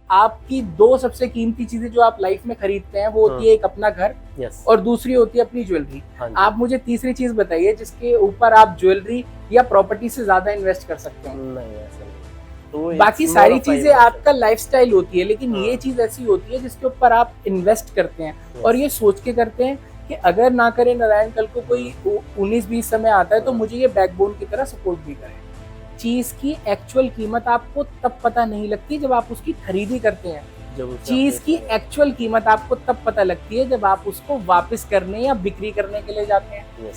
आपकी दो सबसे कीमती चीजें जो आप लाइफ में खरीदते हैं वो होती है एक अपना घर और दूसरी होती है अपनी ज्वेलरी। आप मुझे तीसरी चीज बताइए जिसके ऊपर आप ज्वेलरी या प्रॉपर्टी से ज्यादा इन्वेस्ट कर सकते हो। नहीं ऐसा नहीं। तो बाकी सारी चीजें आपका लाइफस्टाइल होती है, लेकिन ये चीज ऐसी होती है जिसके ऊपर आप इन्वेस्ट करते हैं और ये सोच के करते हैं कि अगर ना करे नारायण कल को कोई 19-20 समय आता है तो मुझे ये बैकबोन की तरह सपोर्ट भी करे। चीज की एक्चुअल कीमत आपको तब पता नहीं लगती जब आप उसकी खरीदी करते हैं। चीज की एक्चुअल कीमत आपको तब पता लगती है जब आप उसको वापस करने या बिक्री करने के लिए जाते हैं।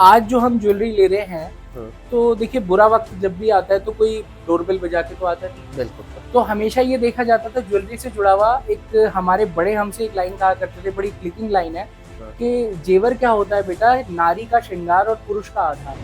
आज जो हम ज्वेलरी ले रहे हैं तो देखिए, बुरा वक्त जब भी आता है तो कोई डोरबेल बजा के तो आता नहीं। बिल्कुल। तो हमेशा ये देखा जाता था, ज्वेलरी से जुड़ा हुआ एक हमारे बड़े हमसे एक लाइन कहा करते थे, बड़ी क्लिकिंग लाइन है कि जेवर क्या होता है बेटा, नारी का श्रृंगार और पुरुष का आधार।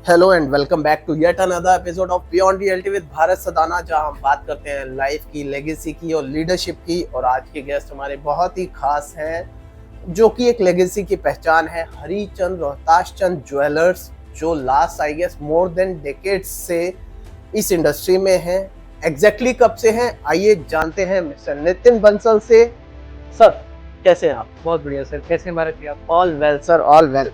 Hello and welcome back to yet another episode of Beyond Reality with Bharat Sadana, जहां हम बात करते हैं लाइफ की, लेगेसी की और लीडरशिप की। और आज के गेस्ट हमारे बहुत ही खास हैं, जो कि एक लेगेसी की पहचान है। हरिचंद रोहताश चंद ज्वेलर्स, जो last I guess more than decades से इस इंडस्ट्री में हैं। एग्जैक्टली कब से हैं आइए जानते हैं मिस्टर नितिन बंसल से। सर कैसे हैं आप? बहुत बढ़िया सर, कैसे भारत जी आप? All well sir, all well.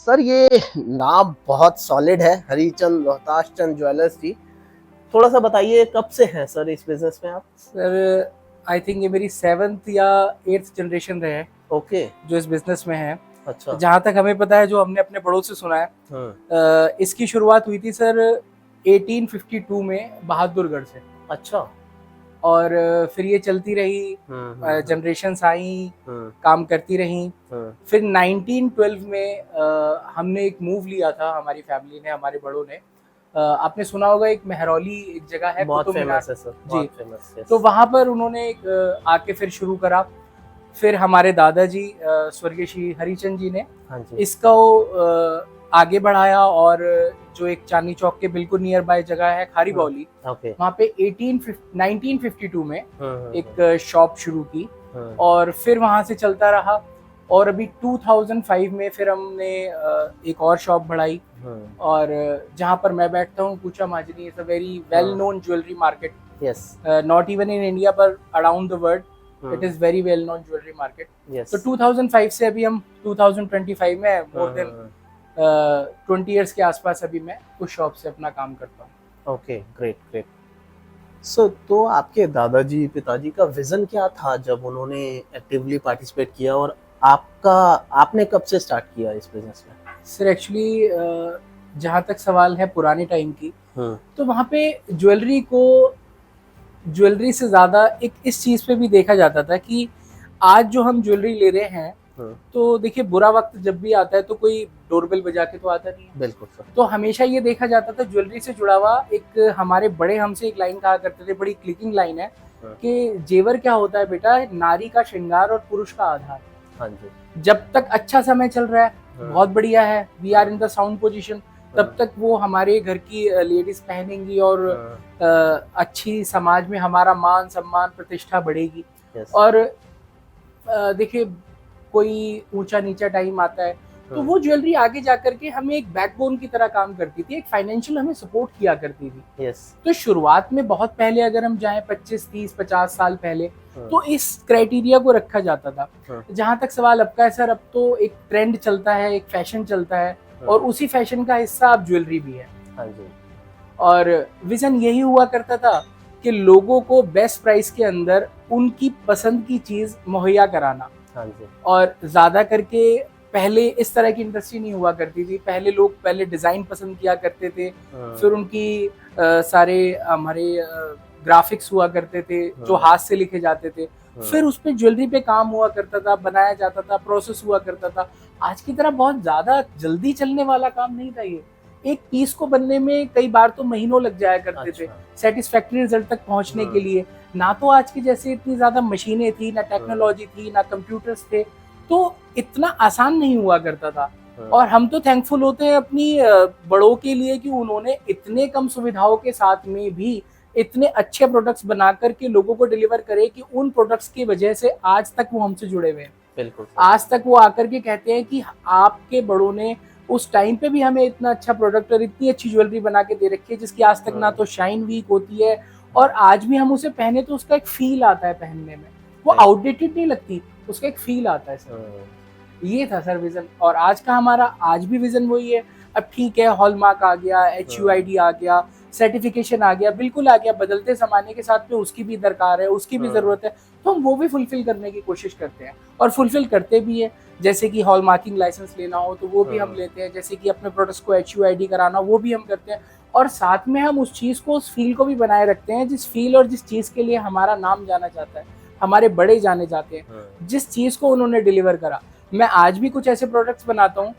Sir ये नाम बहुत सॉलिड है, हरिचंद रोहताश चंद ज्वेलर्स जी। थोड़ा सा बताइए कब से हैं सर इस बिजनेस में आप? सर आई थिंक ये मेरी 7th या 8th जनरेशन रहे ओके जो इस बिजनेस में है। अच्छा। जहाँ तक हमें पता है, जो हमने अपने बड़ों से सुना है, इसकी शुरुआत हुई थी सर 1852 में बहादुरगढ़ से। अच्छा। और फिर ये चलती रही, जनरेशंस आई, काम करती रही। फिर 1912 में हमने एक मूव लिया था, हमारी फैमिली ने, हमारे बड़ों ने। आपने सुना होगा एक मेहरौली एक जगह है, बहुत फेमस है सर, जी फेमस है। तो वहां पर उन्होंने आके फिर शुरू करा। फिर हमारे दादाजी स्वर्गीय श्री हरिचंद जी ने इसको आगे बढ़ाया और जो एक चांदनी चौक के बिल्कुल नियर बाय जगह है खारी बावली, वहाँ पे 1952 में एक शॉप शुरू की और फिर वहां से चलता रहा। और अभी 2005 में फिर हमने एक और शॉप बढ़ाई और जहाँ पर मैं बैठता हूँ, पूछा माजनी, is a very well known jewellery market, not even in India पर around the world, it is very well known jewellery market. तो 2005 से अभी हम 2025 में मोर देन 20 इयर्स के आसपास अभी मैं उस शॉप से अपना काम करता हूँ। Okay, great great. सो तो आपके दादाजी पिताजी का विजन क्या था जब उन्होंने एक्टिवली पार्टिसिपेट किया, और आपने कब से स्टार्ट किया इस बिजनेस में? सर एक्चुअली जहाँ तक सवाल है पुराने टाइम की, तो वहाँ पे ज्वेलरी से ज्यादा एक इस चीज पे भी देखा जाता था कि आज जो हम ज्वेलरी ले रहे हैं, तो देखिए, बुरा वक्त जब भी आता है तो कोई डोरबेल बजा के तो आता नहीं है। बिल्कुल सर। तो हमेशा ये देखा जाता था, ज्वेलरी से जुड़ा हुआ एक हमारे बड़े हमसे एक लाइन कहा करते थे, बड़ी क्लिकिंग लाइन है कि जेवर क्या होता है बेटा, नारी का श्रृंगार और पुरुष का आधार। हाँ जी। जब तक अच्छा समय चल रहा है, बहुत बढ़िया है, we are in the sound position, तब तक वो हमारे घर की लेडीज पहनेंगी और अच्छी समाज में हमारा मान सम्मान प्रतिष्ठा बढ़ेगी। और देखिए, कोई ऊंचा नीचा टाइम आता है तो वो ज्वेलरी आगे जाकर के हमें एक बैकबोन की तरह काम करती थी, एक फाइनेंशियल हमें सपोर्ट किया करती थी। तो शुरुआत में बहुत पहले अगर हम जाएं 25, 30, 50 साल पहले, तो इस क्राइटेरिया को रखा जाता था। जहां तक सवाल अब का है सर, अब तो एक ट्रेंड चलता है, एक फैशन चलता है और उसी फैशन का हिस्सा अब ज्वेलरी भी है। और विजन यही हुआ करता था कि लोगों को बेस्ट प्राइस के अंदर उनकी पसंद की चीज मुहैया कराना। और ज्यादा करके पहले इस तरह की इंडस्ट्री नहीं हुआ करती थी। पहले डिजाइन पसंद किया करते थे, फिर उनकी सारे हमारे ग्राफिक्स हुआ करते थे जो हाथ से लिखे जाते थे, फिर उस पे ज्वेलरी पे काम हुआ करता था, बनाया जाता था, प्रोसेस हुआ करता था। आज की तरह बहुत ज्यादा जल्दी चलने वाला काम नहीं था ये। एक पीस को बनने में कई बार तो महीनों लग जाया करते थे सेटिस्फैक्टरी रिजल्ट तक पहुंचने के लिए। ना तो आज की जैसे इतनी ज्यादा मशीनें थी, ना टेक्नोलॉजी थी, ना कंप्यूटर्स थे, तो इतना आसान नहीं हुआ करता था। और हम तो थैंकफुल होते हैं अपनी बड़ों के लिए कि उन्होंने इतने कम सुविधाओं के साथ में भी इतने अच्छे प्रोडक्ट्स बना करके लोगों को डिलीवर करे कि उन प्रोडक्ट्स की वजह से आज तक वो हमसे जुड़े हुए हैं। बिल्कुल, आज तक वो आकर के कहते हैं कि आपके बड़ों ने उस टाइम पे भी हमें इतना अच्छा प्रोडक्ट और इतनी अच्छी ज्वेलरी बना के दे रखी है जिसकी आज तक ना तो शाइन वीक होती है, और आज भी हम उसे पहने तो उसका एक फील आता है पहनने में, वो आउटडेटेड नहीं लगती, उसका एक फील आता है सर। ये था सर विजन, और आज का हमारा आज भी विजन वही है। अब ठीक है, हॉलमार्क आ गया, HUID आ गया, सर्टिफिकेशन आ गया, बिल्कुल आ गया, बदलते जमाने के साथ में उसकी भी दरकार है, उसकी भी जरूरत है, तो हम वो भी फुलफिल करने की कोशिश करते हैं और फुलफिल करते भी है। जैसे कि हॉलमार्किंग लाइसेंस लेना हो तो वो भी हम लेते हैं, जैसे कि अपने प्रोडक्ट्स को HUID कराना वो भी हम करते हैं, और साथ में हम उस चीज़ को, उस फील को भी बनाए रखते हैं जिस फील और जिस चीज़ के लिए हमारा नाम जाना जाता है, हमारे बड़े जाने जाते हैं, जिस चीज़ को उन्होंने डिलीवर करा। मैं आज भी कुछ ऐसे प्रोडक्ट्स बनाता हूँ,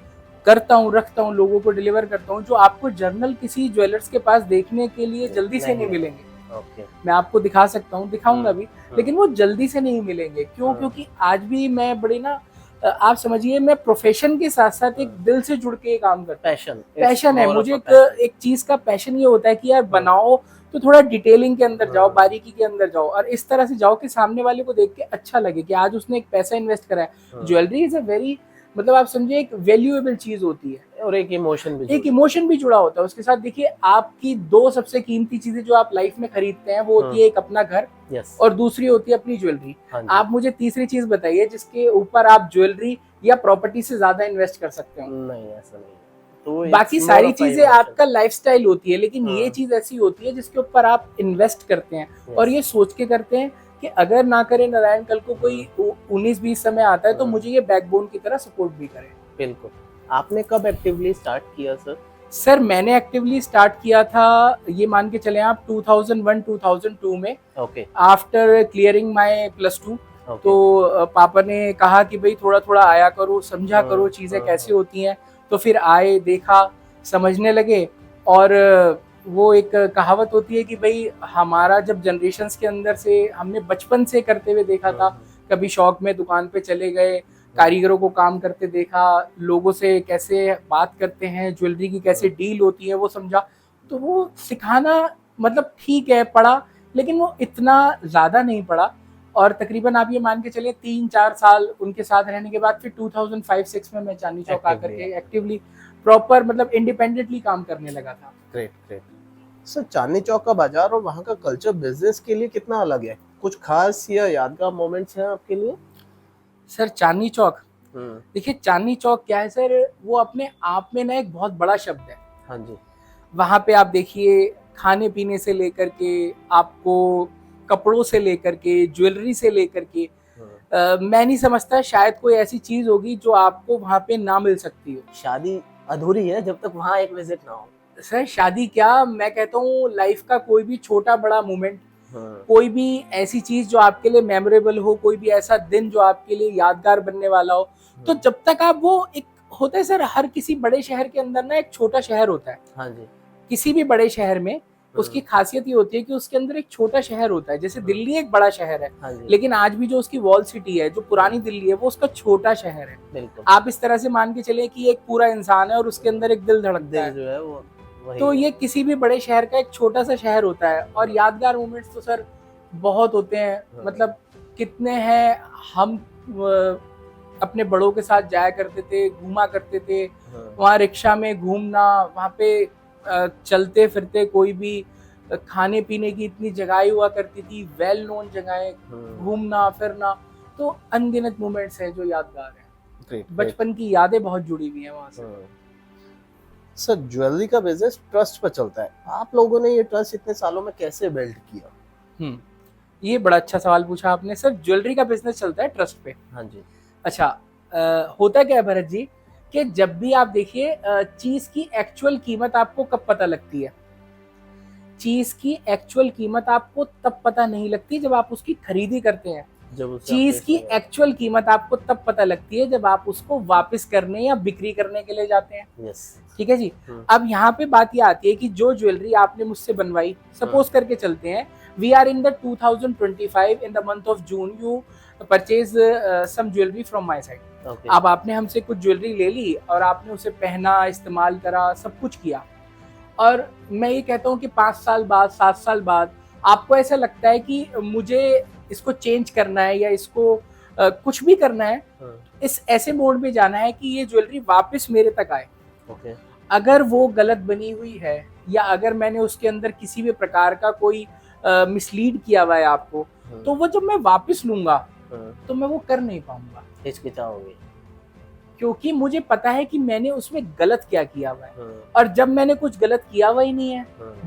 करता हूँ, रखता हूँ, लोगों को डिलीवर करता हूँ जो आपको जर्नल किसी ज्वेलर्स के पास देखने के लिए जल्दी से नहीं मिलेंगे। मैं आपको दिखा सकता हूँ, दिखाऊंगा भी, लेकिन वो जल्दी से नहीं मिलेंगे। क्यों? क्योंकि आज भी मैं बड़ी ना, आप समझिए, मैं प्रोफेशन के साथ साथ एक दिल से जुड़ के काम करता हूँ। पैशन है मुझे, एक चीज का पैशन ये होता है कि यार बनाओ तो थोड़ा डिटेलिंग के अंदर जाओ, बारीकी के अंदर जाओ, और इस तरह से जाओ कि सामने वाले को देख के अच्छा लगे कि आज उसने एक पैसा इन्वेस्ट करा है। ज्वेलरी इज अ वेरी, मतलब आप समझिए, एक वैल्यूएबल चीज होती है, और एक इमोशन भी जुड़ा होता है उसके साथ। देखिए, आपकी दो सबसे कीमती चीजें जो आप लाइफ में खरीदते हैं वो होती है एक अपना घर, और दूसरी होती है अपनी ज्वेलरी। आप मुझे तीसरी चीज बताइए जिसके ऊपर आप ज्वेलरी या प्रॉपर्टी से ज्यादा इन्वेस्ट कर सकते हो? नहीं, ऐसा नहीं। तो बाकी सारी चीजें आपका लाइफस्टाइल होती है, लेकिन ये चीज ऐसी होती है जिसके ऊपर आप इन्वेस्ट करते हैं और ये सोच के करते हैं कि अगर ना करे नारायण, कल को कोई 19-20 समय आता है तो मुझे ये बैकबोन की तरह सपोर्ट भी करे। बिल्कुल। आपने कब एक्टिवली स्टार्ट किया सर? सर मैंने एक्टिवली स्टार्ट किया था, ये मान के चले आप 2001-2002 में, आफ्टर क्लियरिंग माय +2। तो पापा ने कहा कि भाई थोड़ा थोड़ा आया करो, समझा करो चीजें कैसे होती हैं। तो फिर आए, देखा, समझने लगे। और वो एक कहावत होती है कि भाई हमारा जब जनरेशन्स के अंदर से हमने बचपन से करते हुए देखा था, कभी शौक में दुकान पे चले गए, कारीगरों को काम करते देखा, लोगों से कैसे बात करते हैं, ज्वेलरी की कैसे डील होती है वो समझा। तो वो सिखाना, मतलब ठीक है पढ़ा, लेकिन वो इतना ज़्यादा नहीं पढ़ा। और तकरीबन आप ये मान के चलिए 3-4 साल उनके साथ रहने के बाद फिर 2005-06 में मैं चांदनी चौक आकर के एक्टिवली प्रॉपर, मतलब इंडिपेंडेंटली काम करने लगा था। ग्रेट। सर चांदनी चौक का बाजार और वहाँ का कल्चर बिजनेस के लिए कितना अलग है? कुछ खास या यादगार मोमेंट्स हैं आपके लिए? सर चांदनी चौक, देखिए चांदनी चौक क्या है सर, वो अपने आप में ना एक बहुत बड़ा शब्द है। हाँ जी। वहाँ पे आप देखिए, खाने पीने से लेकर के, आपको कपड़ों से लेकर के, ज्वेलरी से लेकर के, मैं नहीं समझता शायद कोई ऐसी चीज होगी जो आपको वहाँ पे ना मिल सकती हो। शादी अधूरी है जब तक वहाँ एक विजिट ना हो। सर शादी क्या, मैं कहता हूँ लाइफ का कोई भी छोटा बड़ा मोमेंट, कोई भी ऐसी चीज जो आपके लिए मेमोरेबल हो, कोई भी ऐसा दिन जो आपके लिए यादगार बनने वाला हो, तो जब तक आप वो, एक होता है सर, हर किसी बड़े शहर के अंदर ना एक छोटा शहर होता है। हाँ जी। किसी भी बड़े शहर में उसकी खासियत ये होती है कि उसके अंदर एक छोटा शहर होता है। जैसे दिल्ली एक बड़ा शहर है, लेकिन आज भी जो उसकी वॉल सिटी है, जो पुरानी दिल्ली है, वो उसका छोटा शहर है। बिल्कुल। आप इस तरह से मान के चले कि एक पूरा इंसान है और उसके अंदर एक दिल धड़कता है, जो है वो तो ये किसी भी बड़े शहर का एक छोटा सा शहर होता है। और यादगार मोमेंट्स तो सर बहुत होते हैं, मतलब कितने हैं। हम अपने बड़ों के साथ जाया करते थे, घूमा करते थे, वहाँ रिक्शा में घूमना, वहाँ पे चलते फिरते, कोई भी खाने पीने की इतनी जगह हुआ करती थी, वेल नोन जगहें, घूमना फिरना, तो अनगिनत मोमेंट्स हैं जो यादगार हैं। बचपन की यादें बहुत जुड़ी हुई हैं वहाँ से। सर ज्वेलरी का बिजनेस ट्रस्ट पर चलता है, आप लोगों ने ये ट्रस्ट इतने सालों में कैसे बिल्ड किया? ये बड़ा अच्छा सवाल पूछा आपने। सर ज्वेलरी का बिजनेस चलता है ट्रस्ट पे। हाँ जी। अच्छा, होता क्या है भरत जी कि जब भी आप देखिए, चीज की एक्चुअल कीमत आपको कब पता लगती है? चीज की एक्चुअल कीमत आपको तब पता नहीं लगती जब आप उसकी खरीदी करते हैं। जब उसे चीज आप की बेचने एक्चुअल कीमत आपको तब पता लगती है जब आप उसको वापस करने या बिक्री करने के लिए जाते हैं। गए। यस। ठीक है जी। अब यहाँ पे बात ये आती है कि जो ज्वेलरी आपने मुझसे बनवाई, सपोज करके चलते हैं we are in the 2025 in the month of June, you purchase some jewellery from my side. अब आपने हमसे कुछ ज्वेलरी ले ली और आपने उसे पहना, इस्तेमाल करा, सब कुछ किया, और मैं ये कहता हूँ कि 5 साल बाद, 7 साल बाद आपको ऐसा लगता है कि मुझे इसको चेंज करना है या इसको कुछ भी करना है, इस ऐसे मोड में जाना है कि ये ज्वेलरी वापस मेरे तक आए। अगर वो गलत बनी हुई है या अगर मैंने उसके अंदर किसी भी प्रकार का कोई मिसलीड किया हुआ है आपको, तो वो जब मैं वापस लूंगा तो मैं वो कर नहीं पाऊंगा, हिचकिचाओगे, क्योंकि मुझे पता है कि मैंने उसमें गलत क्या किया हुआ है। और जब मैंने कुछ गलत किया हुआ ही नहीं है,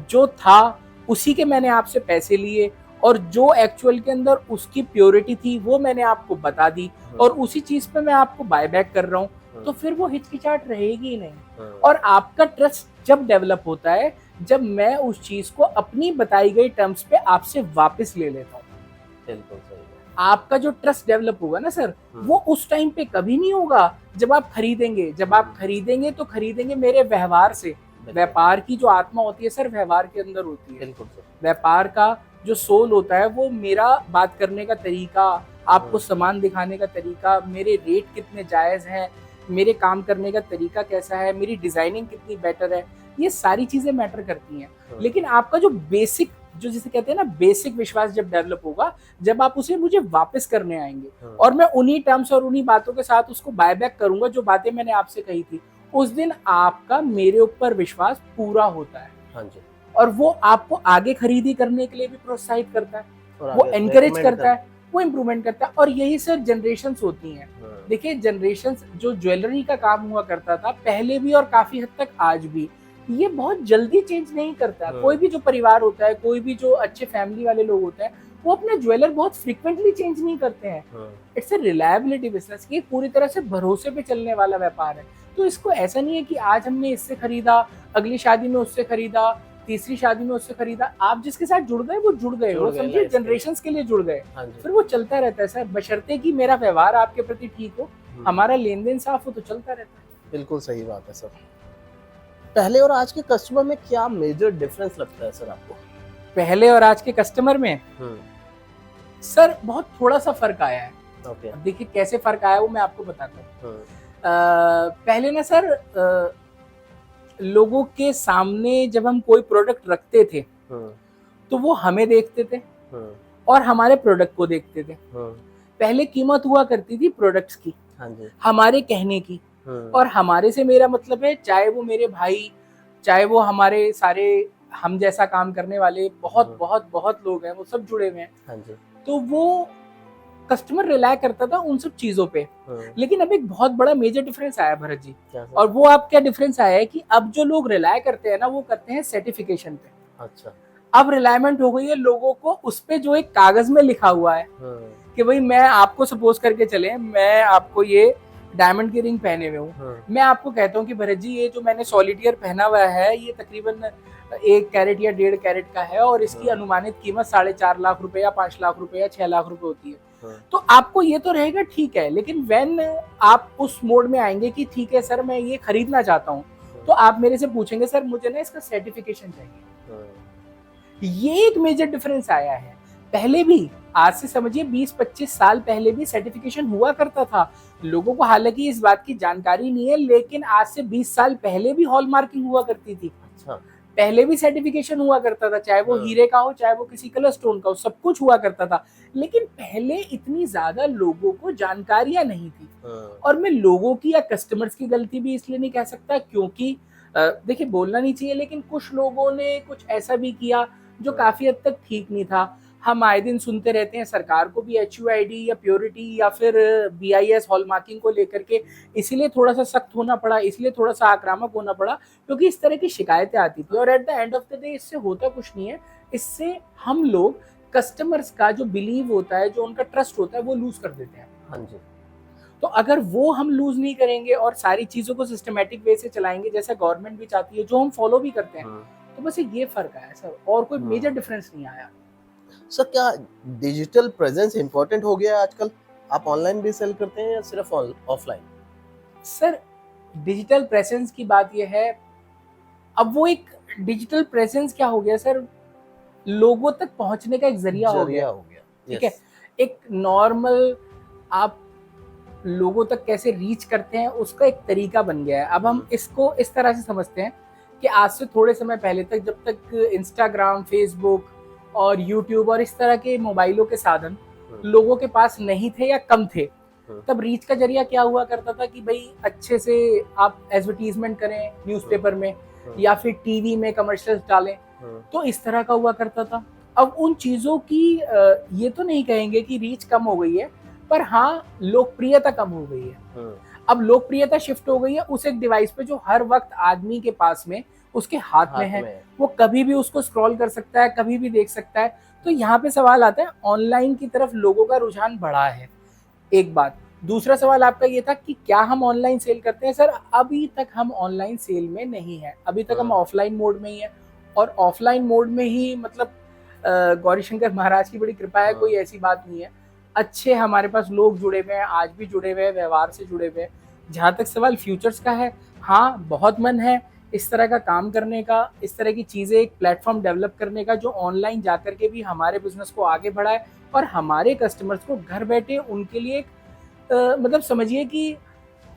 जो था उसी के मैंने आपसे पैसे लिए और जो एक्चुअल के अंदर उसकी प्योरिटी थी वो मैंने आपको बता दी और उसी चीज पे मैं आपको बाय बैक कर रहा हूँ, तो फिर वो हिचकिचाहट रहेगी ही नहीं। और आपका ट्रस्ट जब डेवलप होता है जब मैं उस चीज को अपनी बताई गई टर्म्स पे आपसे वापस ले लेता हूँ। बिल्कुल सही है। आपका जो ट्रस्ट डेवलप होगा ना सर, वो उस टाइम पे कभी नहीं होगा जब आप खरीदेंगे। जब आप खरीदेंगे तो खरीदेंगे मेरे व्यवहार से। व्यापार की जो आत्मा होती है सर व्यवहार के अंदर होती है। बिल्कुल। व्यापार का जो सोल होता है वो मेरा बात करने का तरीका, आपको सामान दिखाने का तरीका, मेरे रेट कितने जायज हैं, मेरे काम करने का तरीका कैसा है, मेरी डिजाइनिंग कितनी बेटर है, ये सारी चीजें मैटर करती हैं। लेकिन आपका जो बेसिक, जो जिसे कहते हैं ना बेसिक विश्वास जब डेवलप होगा, जब आप उसे मुझे वापस करने आएंगे और मैं उन्हीं टर्म्स और उन्हीं बातों के साथ उसको बाय बैक करूंगा जो बातें मैंने आपसे कही थी, उस दिन आपका मेरे ऊपर विश्वास पूरा होता है। हाँ जी। और वो आपको आगे खरीदी करने के लिए भी प्रोत्साहित करता है, वो एनकरेज करता है, वो इम्प्रूवमेंट करता है। और यही सर जनरेशंस होती हैं। देखिए जनरेशंस, जो ज्वेलरी का काम हुआ करता था पहले भी और काफी हद तक आज भी, ये बहुत जल्दी चेंज नहीं करता। कोई भी जो परिवार होता है, कोई भी जो अच्छे फैमिली वाले लोग होते हैं, वो अपना ज्वेलर बहुत फ्रीक्वेंटली चेंज नहीं करते हैं। इट्स अ रिलायबिलिटी बिजनेस, ये पूरी तरह से भरोसे पे चलने वाला व्यापार है। तो इसको ऐसा नहीं है कि आज हमने इससे खरीदा, अगली शादी में उससे खरीदा, तीसरी शादी में उससे खरीदा। आप जिसके साथ जुड़ गए वो जुड़ गए, वो समझिए जनरेशंस के लिए जुड़ गए। फिर वो चलता रहता है सर, बशर्ते कि मेरा व्यवहार आपके प्रति ठीक हो, हमारा लेन देन साफ हो, तो चलता रहता है। बिल्कुल सही बात है सर। पहले और आज के कस्टमर में क्या मेजर डिफरेंस लगता है सर आपको? पहले और आज के कस्टमर में सर बहुत थोड़ा सा फर्क आया है। अब देखिए कैसे फर्क आया वो मैं आपको बताता हूँ। पहले ना सर लोगों के सामने जब हम कोई प्रोडक्ट रखते थे तो वो हमें देखते थे और हमारे प्रोडक्ट को देखते थे। पहले कीमत हुआ करती थी प्रोडक्ट्स की, हमारे कहने की, और हमारे से मेरा मतलब है चाहे वो मेरे भाई, चाहे वो हमारे सारे हम जैसा काम करने वाले बहुत बहुत बहुत लोग हैं, वो सब जुड़े हुए हैं। तो वो कस्टमर रिलाय करता था उन सब चीजों पे। लेकिन अब एक बहुत बड़ा मेजर डिफरेंस आया भरत जी, और वो आप क्या डिफरेंस आया है कि अब जो लोग रिलाय करते हैं ना वो करते हैं सर्टिफिकेशन पे। अच्छा। अब रिलायमेंट हो गई है लोगों को उस पे जो एक कागज में लिखा हुआ है कि भाई मैं आपको सपोज करके चले, मैं आपको ये डायमंड की रिंग पहने हुए हूँ, मैं आपको कहता हूँ कि भरत जी ये जो मैंने सॉलिटियर पहना हुआ है ये तकरीबन 1 कैरेट या 1.5 कैरेट का है और इसकी अनुमानित कीमत 4.5 लाख रुपए या 5 लाख रुपए या 6 लाख रुपए होती है। तो आपको ये तो रहेगा ठीक है, लेकिन व्हेन आप उस मोड में आएंगे कि ठीक है सर मैं ये खरीदना चाहता हूँ, तो आप मेरे से पूछेंगे सर मुझे ना इसका सर्टिफिकेशन चाहिए। ये एक मेजर डिफरेंस आया है। पहले भी, आज से समझिए 20-25 साल पहले भी सर्टिफिकेशन हुआ करता था। लोगों को हालांकि इस बात की जानकारी नहीं है, लेकिन आज से 20 साल पहले भी हॉल मार्किंग हुआ करती थी। अच्छा। पहले भी सर्टिफिकेशन हुआ करता था, चाहे वो हीरे का हो चाहे वो किसी कलर स्टोन का हो, सब कुछ हुआ करता था। लेकिन पहले इतनी ज्यादा लोगों को जानकारियां नहीं थी। और मैं लोगों की या कस्टमर्स की गलती भी इसलिए नहीं कह सकता क्योंकि देखिए बोलना नहीं चाहिए, लेकिन कुछ लोगों ने कुछ ऐसा भी किया जो काफी हद तक ठीक नहीं था। हम आए दिन सुनते रहते हैं सरकार को भी HUID या प्योरिटी या फिर BIS हॉलमार्किंग को लेकर के इसीलिए थोड़ा सा सख्त होना पड़ा, इसलिए थोड़ा सा आक्रामक होना पड़ा क्योंकि इस तरह की शिकायतें आती थी। और at the end of the day इससे होता कुछ नहीं है, इससे हम लोग कस्टमर्स का जो बिलीव होता है, जो उनका ट्रस्ट होता है, वो लूज कर देते हैं। हाँ जी। तो अगर वो हम लूज नहीं करेंगे और सारी चीजों को सिस्टमेटिक वे से चलाएंगे जैसा गवर्नमेंट भी चाहती है, जो हम फॉलो भी करते हैं, तो बस ये फर्क आया सर, और कोई मेजर डिफरेंस नहीं आया। सर क्या डिजिटल प्रेजेंस इंपॉर्टेंट हो गया है आजकल? आप ऑनलाइन भी सेल करते हैं या सिर्फ ऑफलाइन? सर डिजिटल प्रेजेंस की बात यह है, अब वो एक डिजिटल प्रेजेंस क्या हो गया सर, लोगों तक पहुंचने का एक जरिया हो गया। ठीक है, एक नॉर्मल आप लोगों तक कैसे रीच करते हैं उसका एक तरीका बन गया है। अब हम इसको इस तरह से समझते हैं कि आज से थोड़े समय पहले तक, जब तक इंस्टाग्राम, फेसबुक और यूट्यूब और इस तरह के मोबाइलों के साधन लोगों के पास नहीं थे या कम थे, तब रीच का जरिया क्या हुआ करता था कि भाई अच्छे से आप एडवर्टीजमेंट करें न्यूज़पेपर में या फिर टीवी में कमर्शियल्स डालें, तो इस तरह का हुआ करता था। अब उन चीज़ों की ये तो नहीं कहेंगे कि रीच कम हो गई है, पर हाँ लोकप्रियता कम हो गई है। अब लोकप्रियता शिफ्ट हो गई है उस एक डिवाइस पे जो हर वक्त आदमी के पास में उसके हाथ में है, वो कभी भी उसको स्क्रॉल कर सकता है, कभी भी देख सकता है। तो यहाँ पे सवाल आता है, ऑनलाइन की तरफ लोगों का रुझान बढ़ा है, एक बात। दूसरा सवाल आपका ये था कि क्या हम ऑनलाइन सेल करते हैं। सर अभी तक हम ऑनलाइन सेल में नहीं है, अभी तक हम ऑफलाइन मोड में ही है, और ऑफलाइन मोड में ही मतलब गौरी शंकर महाराज की बड़ी कृपा है, कोई ऐसी बात नहीं है। अच्छे हमारे पास लोग जुड़े हुए हैं, आज भी जुड़े हुए हैं, व्यवहार से जुड़े हुए हैं। जहाँ तक सवाल फ्यूचर्स का है, हाँ बहुत मन है इस तरह का काम करने का, इस तरह की चीज़ें, एक प्लेटफॉर्म डेवलप करने का जो ऑनलाइन जाकर के भी हमारे बिजनेस को आगे बढ़ाए और हमारे कस्टमर्स को घर बैठे उनके लिए एक मतलब समझिए कि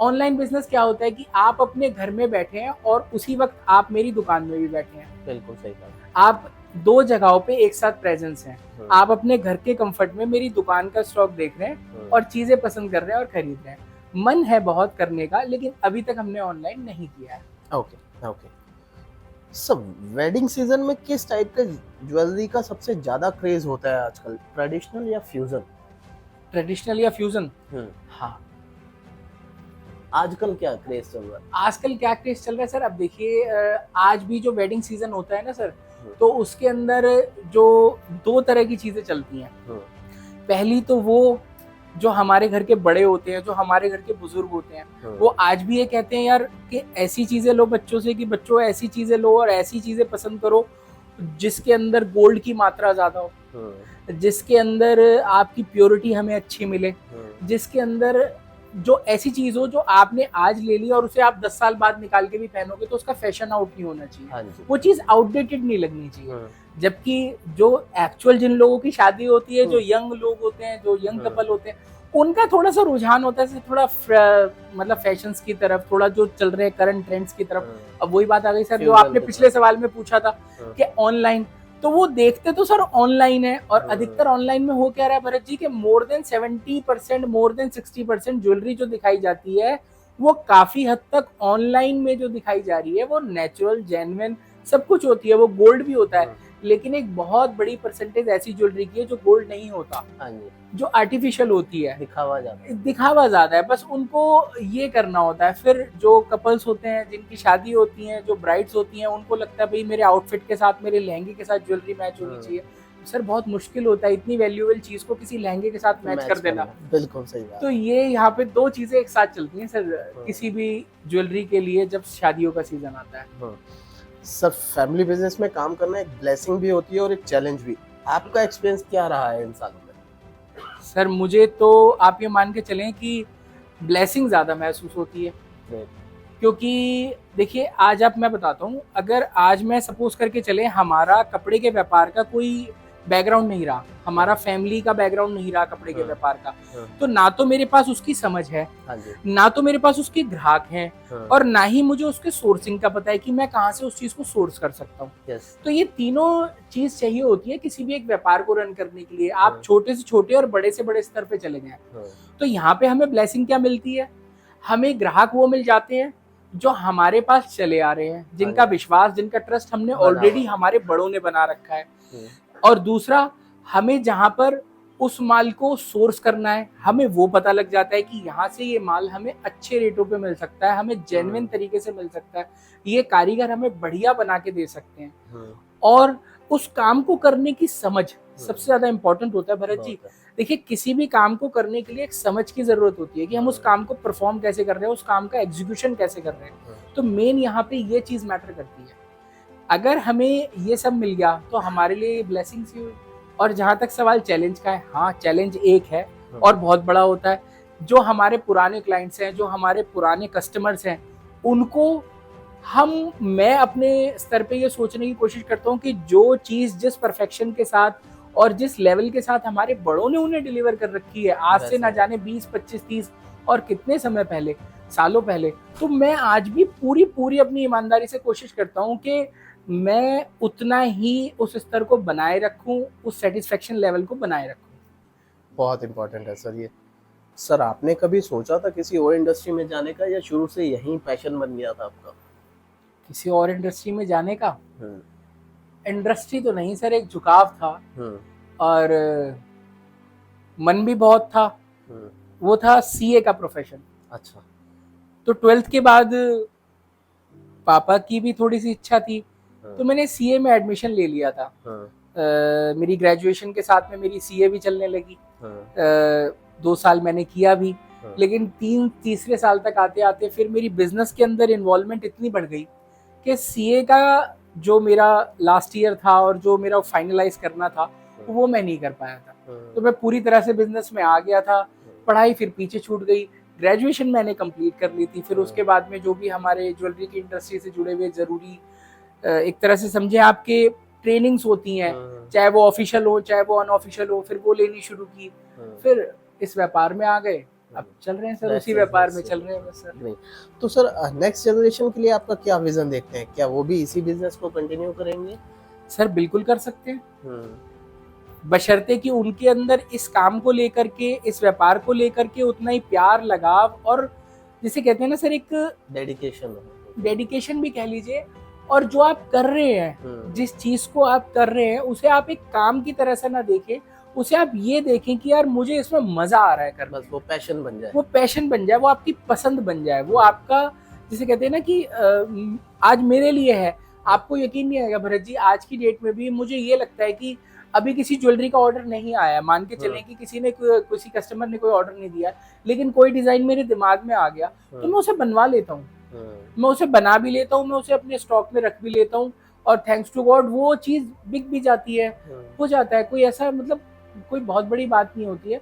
ऑनलाइन बिजनेस क्या होता है कि आप अपने घर में बैठे हैं और उसी वक्त आप मेरी दुकान में भी बैठे हैं। बिल्कुल सही बात। आप दो जगहों पे एक साथ प्रेजेंस हैं। आप अपने घर के कंफर्ट में मेरी दुकान का स्टॉक देख रहे हैं और चीजें पसंद कर रहे हैं और खरीद रहे हैं। मन है बहुत करने का, लेकिन अभी तक हमने ऑनलाइन नहीं किया है। ओके। सब वेडिंग सीजन में किस टाइप के ज्वेलरी का सबसे ज्यादा क्रेज होता है आजकल, ट्रेडिशनल या फ्यूजन? ट्रेडिशनल या फ्यूजन? हाँ, आजकल क्या क्रेज चल रहा है? आजकल क्या क्रेज चल रहा है सर, अब देखिए आज भी जो वेडिंग सीजन होता है ना सर, तो उसके अंदर जो दो तरह की चीजें चलती हैं। पहली तो वो जो हमारे घर के बड़े होते हैं, जो हमारे घर के बुजुर्ग होते हैं, वो आज भी ये कहते हैं यार कि ऐसी चीजें लो बच्चों से, कि बच्चों ऐसी चीजें लो और ऐसी चीजें पसंद करो जिसके अंदर गोल्ड की मात्रा ज्यादा हो, जिसके अंदर आपकी प्योरिटी हमें अच्छी मिले, जिसके अंदर जो ऐसी चीज हो जो आपने आज ले ली और उसे आप 10 साल बाद निकाल के भी पहनोगे तो उसका फैशन आउट नहीं होना चाहिए, वो चीज आउटडेटेड नहीं लगनी चाहिए। जबकि जो एक्चुअल जिन लोगों की शादी होती है, जो यंग लोग होते हैं, जो यंग कपल होते हैं, उनका थोड़ा सा रुझान होता है थोड़ा मतलब फैशंस की तरफ, थोड़ा जो चल रहे हैं करंट ट्रेंड्स की तरफ। अब वही बात आ गई सर जो आपने पिछले सवाल में पूछा था कि ऑनलाइन, तो वो देखते तो सर ऑनलाइन है, और अधिकतर ऑनलाइन में हो क्या रहा है भरत जी के more than 70%, more than 60% jewellery जो दिखाई जाती है वो काफी हद तक ऑनलाइन में जो दिखाई जा रही है वो नेचुरल, जेन्युइन सब कुछ होती है, वो गोल्ड भी होता है, लेकिन एक बहुत बड़ी परसेंटेज ऐसी ज्वेलरी की है जो गोल्ड नहीं होता, जो आर्टिफिशियल होती है, दिखावा ज्यादा है। बस उनको ये करना होता है। फिर जो कपल्स होते हैं जिनकी शादी होती है, जो ब्राइड्स होती हैं, उनको लगता है भाई मेरे आउटफिट के साथ, मेरे लहंगे के साथ ज्वेलरी मैच होनी चाहिए। सर बहुत मुश्किल होता है इतनी वैल्यूएबल चीज को किसी लहंगे के साथ मैच कर देना। बिल्कुल सही बात। तो ये यहाँ पे दो चीजें एक साथ चलती हैं सर किसी भी ज्वेलरी के लिए जब शादियों का सीजन आता है। सर फैमिली बिजनेस में काम करना एक ब्लेसिंग भी होती है और एक चैलेंज भी। आपका एक्सपीरियंस क्या रहा है इन सालों में? सर मुझे तो आप ये मान के चलें कि ब्लेसिंग ज़्यादा महसूस होती है, क्योंकि देखिए आज आप मैं बताता हूँ, अगर आज मैं सपोज करके चले हमारा कपड़े के व्यापार का कोई बैकग्राउंड नहीं रहा, हमारा फैमिली का बैकग्राउंड नहीं रहा कपड़े के व्यापार का, तो ना तो मेरे पास उसकी समझ है, ना तो मेरे पास उसके ग्राहक हैं, और ना ही मुझे उसके सोर्सिंग का पता है कि मैं कहाँ से उस चीज को सोर्स कर सकता हूँ। तो ये तीनों चीज चाहिए होती है किसी भी एक व्यापार को रन करने के लिए। आप छोटे से छोटे और बड़े से बड़े स्तर पे चले गए, तो यहाँ पे हमें ब्लेसिंग क्या मिलती है, हमें ग्राहक वो मिल जाते हैं जो हमारे पास चले आ रहे हैं, जिनका विश्वास, जिनका ट्रस्ट हमने ऑलरेडी हमारे बड़ों ने बना रखा है। और दूसरा, हमें जहां पर उस माल को सोर्स करना है, हमें वो पता लग जाता है कि यहाँ से ये माल हमें अच्छे रेटों पे मिल सकता है, हमें जेन्युइन तरीके से मिल सकता है, ये कारीगर हमें बढ़िया बना के दे सकते हैं। और उस काम को करने की समझ सबसे ज्यादा इंपॉर्टेंट होता है भरत जी। देखिए किसी भी काम को करने के लिए एक समझ की जरूरत होती है कि हम उस काम को परफॉर्म कैसे कर रहे हैं, उस काम का एग्जीक्यूशन कैसे कर रहे हैं। तो मेन यहाँ पे ये चीज मैटर करती है। अगर हमें ये सब मिल गया तो हमारे लिए ब्लेसिंग्स ही हुई। और जहाँ तक सवाल चैलेंज का है, हाँ चैलेंज एक है और बहुत बड़ा होता है। जो हमारे पुराने क्लाइंट्स हैं, जो हमारे पुराने कस्टमर्स हैं, उनको मैं अपने स्तर पे ये सोचने की कोशिश करता हूँ कि जो चीज़ जिस परफेक्शन के साथ और जिस लेवल के साथ हमारे बड़ों ने उन्हें डिलीवर कर रखी है आज से ना जाने 20, 25, 30 और कितने समय पहले, सालों पहले, तो मैं आज भी पूरी अपनी ईमानदारी से कोशिश करता हूँ कि मैं उतना ही उस स्तर को बनाए रखूँ, उस सेटिस्फेक्शन लेवल को बनाए रखूँ। बहुत इंपॉर्टेंट है सर ये। सर आपने कभी सोचा था किसी और इंडस्ट्री में जाने का, या शुरू से यही पैशन बन गया था आपका? किसी और इंडस्ट्री में जाने का इंडस्ट्री तो नहीं सर, एक झुकाव था और मन भी बहुत था। वो था सीए का प्रोफेशन। अच्छा। तो 12th के बाद पापा की भी थोड़ी सी इच्छा थी, तो मैंने सीए में एडमिशन ले लिया था। मेरी ग्रेजुएशन के साथ में मेरी सीए भी चलने लगी। 2 साल मैंने किया भी, लेकिन तीसरे साल तक आते आते फिर मेरी बिजनेस के अंदर इन्वॉल्वमेंट इतनी बढ़ गई कि सीए का जो मेरा लास्ट ईयर था और जो मेरा फाइनलाइज करना था वो मैं नहीं कर पाया था। तो मैं पूरी तरह से बिजनेस में आ गया था, पढ़ाई फिर पीछे छूट गई। ग्रेजुएशन मैंने कंप्लीट कर ली थी, फिर उसके बाद में जो भी हमारे ज्वेलरी की इंडस्ट्री से जुड़े हुए जरूरी एक तरह से समझे आपके ट्रेनिंग्स होती हैं, चाहे वो ऑफिशियल हो चाहे वो अनऑफिशियल हो, फिर वो लेनी शुरू की। फिर इस व्यापार में आ गए, अब चल रहे हैं सर, उसी व्यापार में चल रहे हैं बस सर। तो सर नेक्स्ट जनरेशन के लिए आपका क्या विजन देखते हैं? क्या वो भी इसी बिजनेस को कंटिन्यू करेंगे? सर बिल्कुल कर सकते हैं, बशर्ते कि उनके अंदर इस काम को लेकर के, इस व्यापार को लेकर के उतना ही प्यार, लगाव और जिसे कहते हैं ना सर एक डेडिकेशन भी कह लीजिए। और जो आप कर रहे हैं, जिस चीज को आप कर रहे हैं, उसे आप एक काम की तरह से ना देखें, उसे आप ये देखें कि यार मुझे इसमें मजा आ रहा है करना। बस वो पैशन बन जाए, वो पैशन बन जाए, वो आपकी पसंद बन जाए, वो आपका जिसे कहते हैं ना कि आज मेरे लिए है। आपको यकीन नहीं आएगा भरत जी, आज की डेट में भी मुझे ये लगता है कि अभी किसी ज्वेलरी का ऑर्डर नहीं आया, मान के चलें कि किसी कस्टमर ने कोई ऑर्डर नहीं दिया, लेकिन कोई डिजाइन मेरे दिमाग में आ गया तो मैं उसे बनवा लेता हूँ, मैं उसे बना भी लेता हूँ, मैं उसे अपने स्टॉक में रख भी लेता हूँ और थैंक्स टू गॉड वो चीज बिक भी जाती है, हो जाता है। कोई ऐसा मतलब कोई बहुत बड़ी बात नहीं होती है।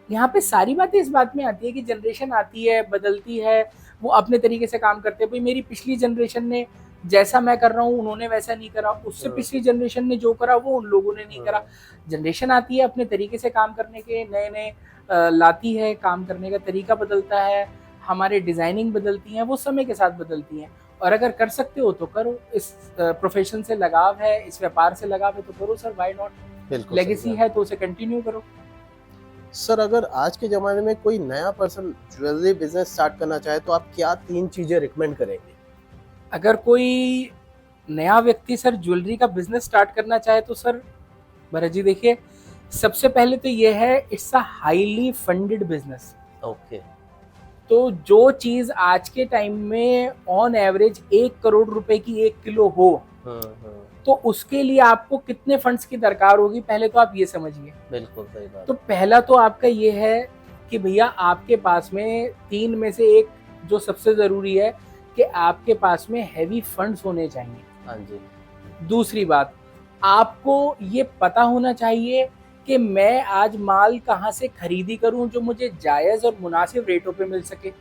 यहाँ पे सारी बातें इस बात में आती है कि जनरेशन आती है, बदलती है, वो अपने तरीके से काम करते हैं। भाई मेरी पिछली जनरेशन ने जैसा मैं कर रहा हूँ उन्होंने वैसा नहीं करा, उससे पिछली जनरेशन ने जो करा वो उन लोगों ने नहीं करा। जनरेशन आती है, अपने तरीके से काम करने के नए नए लाती है, काम करने का तरीका बदलता है, हमारे डिजाइनिंग बदलती हैं, वो समय के साथ बदलती हैं। और अगर कर सकते हो तो करो, इस प्रोफेशन से लगाव है, इस व्यापार से लगाव है तो करो सर, व्हाई नॉट। लेगेसी है तो उसे कंटिन्यू करो। सर अगर आज के ज़माने में कोई नया पर्सन ज्वेलरी बिजनेस स्टार्ट करना चाहे तो आप क्या 3 चीज़ें रिकमेंड करेंगे? अगर कोई नया व्यक्ति सर ज्वेलरी का बिजनेस स्टार्ट करना चाहे तो सर भरत जी देखिए, सबसे पहले तो ये है it's a highly funded business. Okay. तो जो चीज़ आज के टाइम में ऑन एवरेज 1 करोड़ रुपए की 1 किलो हो, तो उसके लिए आपको कितने फंड्स की दरकार होगी, पहले तो आप ये समझिए। बिल्कुल सही बात। तो पहला तो आपका ये है कि भैया आपके पास में 3 में से एक जो सबसे जरूरी है कि आपके पास में हैवी फंड्स होने चाहिए। हाँ जी। दूसरी बात, आपको ये पता होना चाहिए कि मैं आज माल कहाँ से खरीदी करूं जो मुझे जायज और मुनासिब रेटों पे मिल सके,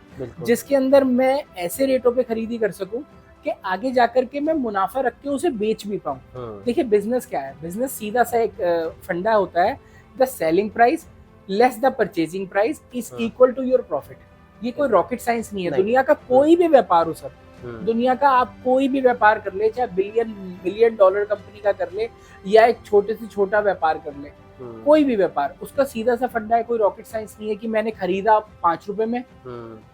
जिसके अंदर मैं ऐसे रेटों पे खरीदी कर सकूं कि आगे जाकर के मैं मुनाफा रख के उसे बेच भी पाऊं। देखिए बिजनेस क्या है, बिजनेस सीधा सा एक फंडा होता है, the selling price less the purchasing price is equal to your profit. ये कोई रॉकेट साइंस नहीं है। दुनिया का कोई भी व्यापार हो सर, दुनिया का आप कोई भी व्यापार कर ले, चाहे बिलियन डॉलर कंपनी का कर ले या एक छोटे से छोटा व्यापार कर ले, कोई भी व्यापार, उसका सीधा सा फंडा है, कोई रॉकेट साइंस नहीं है कि मैंने खरीदा 5 रुपए में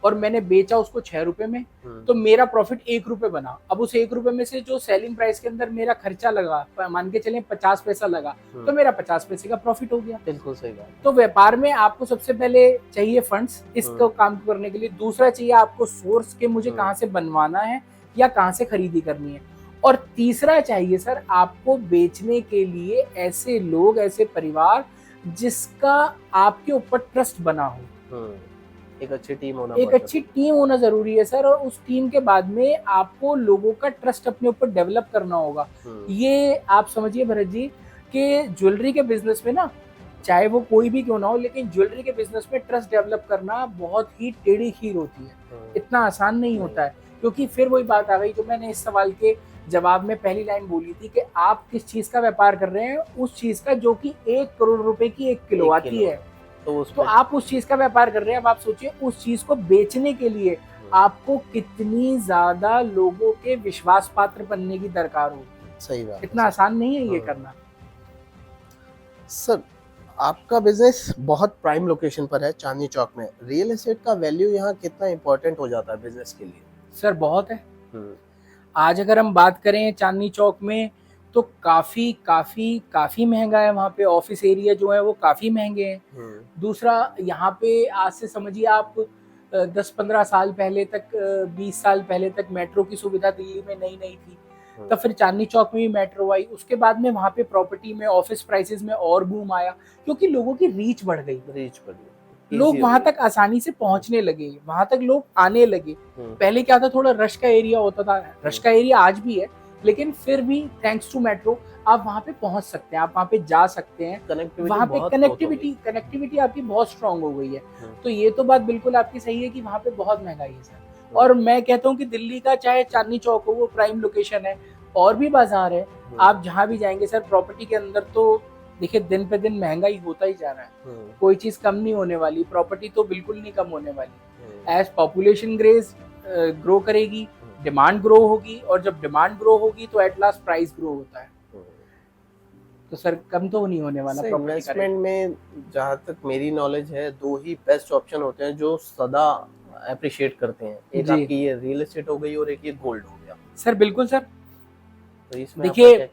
और मैंने बेचा उसको 6 रुपए में तो मेरा प्रॉफिट 1 रुपए बना। अब उस 1 रुपए में से जो सेलिंग प्राइस के अंदर मेरा खर्चा लगा, मान के चलें 50 पैसा लगा, तो मेरा 50 पैसे का प्रॉफिट हो गया। बिल्कुल सही बात। तो व्यापार में आपको सबसे पहले चाहिए फंड्स इसको काम करने के लिए। दूसरा चाहिए आपको सोर्स के मुझे कहाँ से बनवाना है या कहाँ से खरीदी करनी है। और तीसरा चाहिए सर आपको बेचने के लिए ऐसे लोग, ऐसे परिवार जिसका आपके ऊपर ट्रस्ट बना हो। एक अच्छी टीम होना जरूरी है सर। और उस टीम के बाद में आपको लोगों का ट्रस्ट अपने ऊपर डेवलप करना होगा। ये आप समझिए भरत जी कि ज्वेलरी के बिजनेस में ना, चाहे वो कोई भी क्यों ना हो, लेकिन ज्वेलरी के बिजनेस में ट्रस्ट डेवलप करना बहुत ही टेढ़ी खीर होती है, इतना आसान नहीं होता है। क्योंकि फिर वही बात आ गई जो मैंने इस सवाल के जवाब में पहली लाइन बोली थी कि आप किस चीज का व्यापार कर रहे हैं, उस चीज का जो कि 1 करोड़ रुपए की 1 किलो आती है, तो आप उस चीज का व्यापार कर रहे हैं। अब आप सोचिए उस चीज को बेचने के लिए आपको कितनी ज्यादा लोगों के विश्वास पात्र बनने की दरकार होगी। सही बात, इतना आसान नहीं है ये करना। सर आपका बिजनेस बहुत प्राइम लोकेशन पर है, चांदनी चौक में। रियल एस्टेट का वैल्यू यहाँ कितना इंपॉर्टेंट हो जाता है बिजनेस के लिए? सर बहुत है। आज अगर हम बात करें चांदनी चौक में तो काफी काफी काफी महंगा है। वहाँ पे ऑफिस एरिया जो है वो काफी महंगे हैं। दूसरा, यहाँ पे आज से समझिए आप 10-15 साल पहले तक, 20 साल पहले तक मेट्रो की सुविधा दिल्ली में नई थी। तब फिर चांदनी चौक में भी मेट्रो आई। उसके बाद में वहाँ पे प्रॉपर्टी में, ऑफिस प्राइसेस में और बूम आया, क्योंकि लोगों की रीच बढ़ गई। लोग वहां तक आसानी से पहुंचने लगे, वहां तक लोग आने लगे। पहले क्या था, थोड़ा रश का एरिया होता था। रश का एरिया आज भी है, लेकिन फिर भी थैंक्स टू मेट्रो आप वहां पे पहुंच सकते हैं, आप वहां पे जा सकते हैं। वहां पे कनेक्टिविटी आपकी बहुत स्ट्रांग हो गई है। तो ये तो बात बिल्कुल आपकी सही है कि वहां पे बहुत महंगाई है सर। और मैं कहता हूँ कि दिल्ली का चाहे चांदनी चौक हो, वो प्राइम लोकेशन है, और भी बाजार है, आप जहाँ भी जाएंगे सर प्रॉपर्टी के अंदर, तो देखिए दिन पे दिन महंगाई होता ही जा रहा है। कोई चीज कम नहीं होने वाली, प्रॉपर्टी तो बिल्कुल नहीं कम होने वाली। एज पॉपुलेशन ग्रो करेगी, डिमांड ग्रो होगी, और जब डिमांड ग्रो होगी तो एट लास्ट प्राइस ग्रो होता है। तो सर कम तो नहीं होने वाला। इन्वेस्टमेंट में जहाँ तक मेरी नॉलेज है, 2 ही बेस्ट ऑप्शन होते हैं जो सदा अप्रिशिएट करते हैं। एक आपकी ये रियल एस्टेट हो गई और एक ये गोल्ड हो गया। सर बिल्कुल सर। तो इसमें देखिए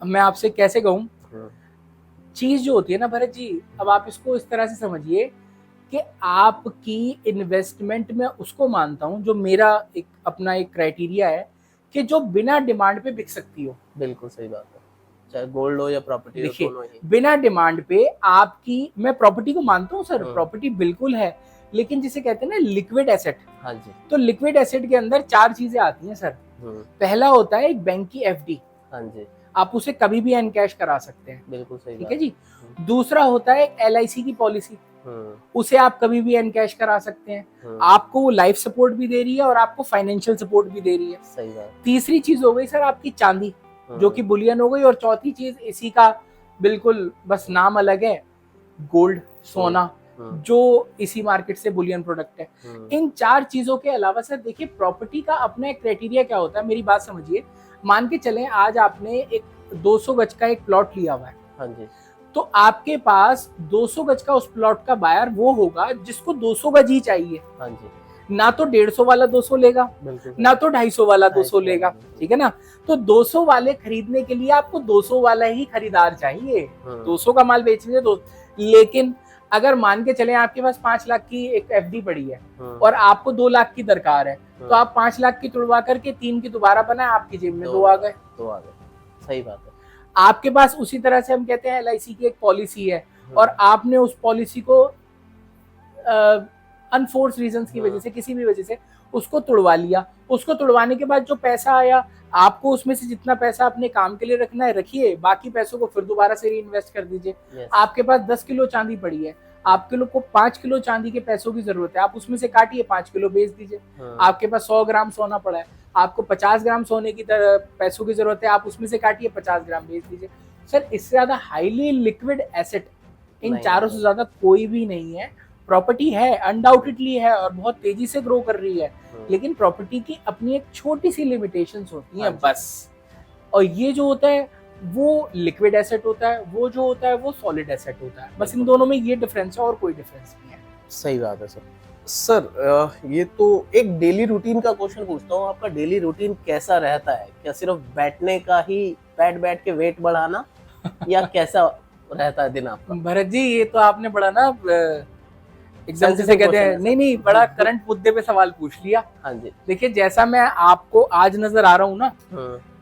मैं आपसे कैसे कहूँ, चीज जो होती है ना भरत जी, अब आप इसको इस तरह से समझिए कि आपकी इन्वेस्टमेंट में उसको मानता हूँ जो मेरा एक अपना एक क्राइटेरिया है कि जो बिना डिमांड पे बिक सकती हो। बिल्कुल सही बात है, चाहे गोल्ड हो या प्रॉपर्टी हो, दोनों ही। बिना डिमांड पे आपकी, मैं प्रॉपर्टी को मानता हूँ सर, प्रॉपर्टी बिल्कुल है, लेकिन जिसे कहते हैं ना लिक्विड एसेट। हाँ जी। तो लिक्विड एसेट के अंदर 4 चीजें आती हैं सर। पहला होता है एक बैंक की एफडी। हाँ जी। आप उसे कभी भी एनकैश करा सकते हैं। बिल्कुल सही, ठीक है जी। दूसरा होता है LIC की पॉलिसी, उसे आप कभी भी एनकैश करा सकते हैं। आपको वो लाइफ सपोर्ट भी दे रही है और आपको फाइनेंशियल सपोर्ट भी दे रही है। सही बात। तीसरी चीज हो गई सर आपकी चांदी, जो कि बुलियन हो गई। और चौथी चीज इसी का बिल्कुल बस नाम अलग है, गोल्ड, सोना, जो इसी मार्केट से बुलियन प्रोडक्ट है। इन 4 चीजों के अलावा सर देखिए प्रॉपर्टी का अपना एक क्राइटेरिया क्या होता है, मेरी बात समझिए। मान के चलें आज आपने एक 200 गज का एक प्लॉट लिया हुआ है। हाँ जी। तो आपके पास 200 गज का उस प्लॉट का बायर वो होगा जिसको 200 गज ही चाहिए। हाँ जी। ना तो 150 वाला 200 लेगा, ना तो 250 वाला 200 लेगा, ठीक है ना। तो 200 वाले खरीदने के लिए आपको 200 वाला ही खरीदार चाहिए, 200 का माल बेचने दो। लेकिन अगर मान के चले आपके पास 5 लाख की एक एफडी पड़ी है और आपको 2 लाख की दरकार है, तो आप 5 लाख की तुड़वा करके 3 की दोबारा बनाए, आपकी जेब में 2 आ गए। सही बात है। आपके पास उसी तरह से हम कहते हैं LIC की एक पॉलिसी है और आपने उस पॉलिसी को अनफोर्स रीजंस की वजह से, किसी भी वजह से उसको तुड़वा लिया। उसको तुड़वाने के बाद जो पैसा आया, आपको उसमें से जितना पैसा अपने काम के लिए रखना है रखिए, बाकी पैसों को फिर दोबारा से रीइन्वेस्ट कर दीजिए। आपके पास 10 किलो चांदी पड़ी है, आपके लोग को 5 किलो चांदी के पैसों की जरूरत है, आप उसमें से काटिए 5 किलो बेच दीजिए। आपके पास 100 ग्राम सोना पड़ा है, आपको 50 ग्राम सोने की पैसों की जरूरत है, आप उसमें से काटिए 50 ग्राम बेच दीजिए। सर इससे ज्यादा हाईली लिक्विड एसेट इन चारों से ज्यादा कोई भी नहीं है। प्रॉपर्टी है, अनडाउटेडली है और बहुत तेजी से ग्रो कर रही है, लेकिन प्रॉपर्टी की अपनी एक छोटी सी लिमिटेशंस होती हैं बस। और ये जो होता है वो लिक्विड एसेट होता है, वो जो होता है वो सॉलिड एसेट होता है। बस इन दोनों में ये डिफरेंस है और कोई डिफरेंस नहीं है। सही बात है सर। सर ये तो एक डेली रूटीन का क्वेश्चन पूछता हूँ, आपका डेली रूटीन कैसा रहता है? क्या सिर्फ बैठने का ही, बैठ के वेट बढ़ाना, या कैसा रहता है दिन आपका? भरत जी ये तो आपने बड़ा ना एकदम से कहते हैं, नहीं बड़ा करंट मुद्दे पे सवाल पूछ लिया। हाँ जी। देखिए जैसा मैं आपको आज नजर आ रहा हूँ ना,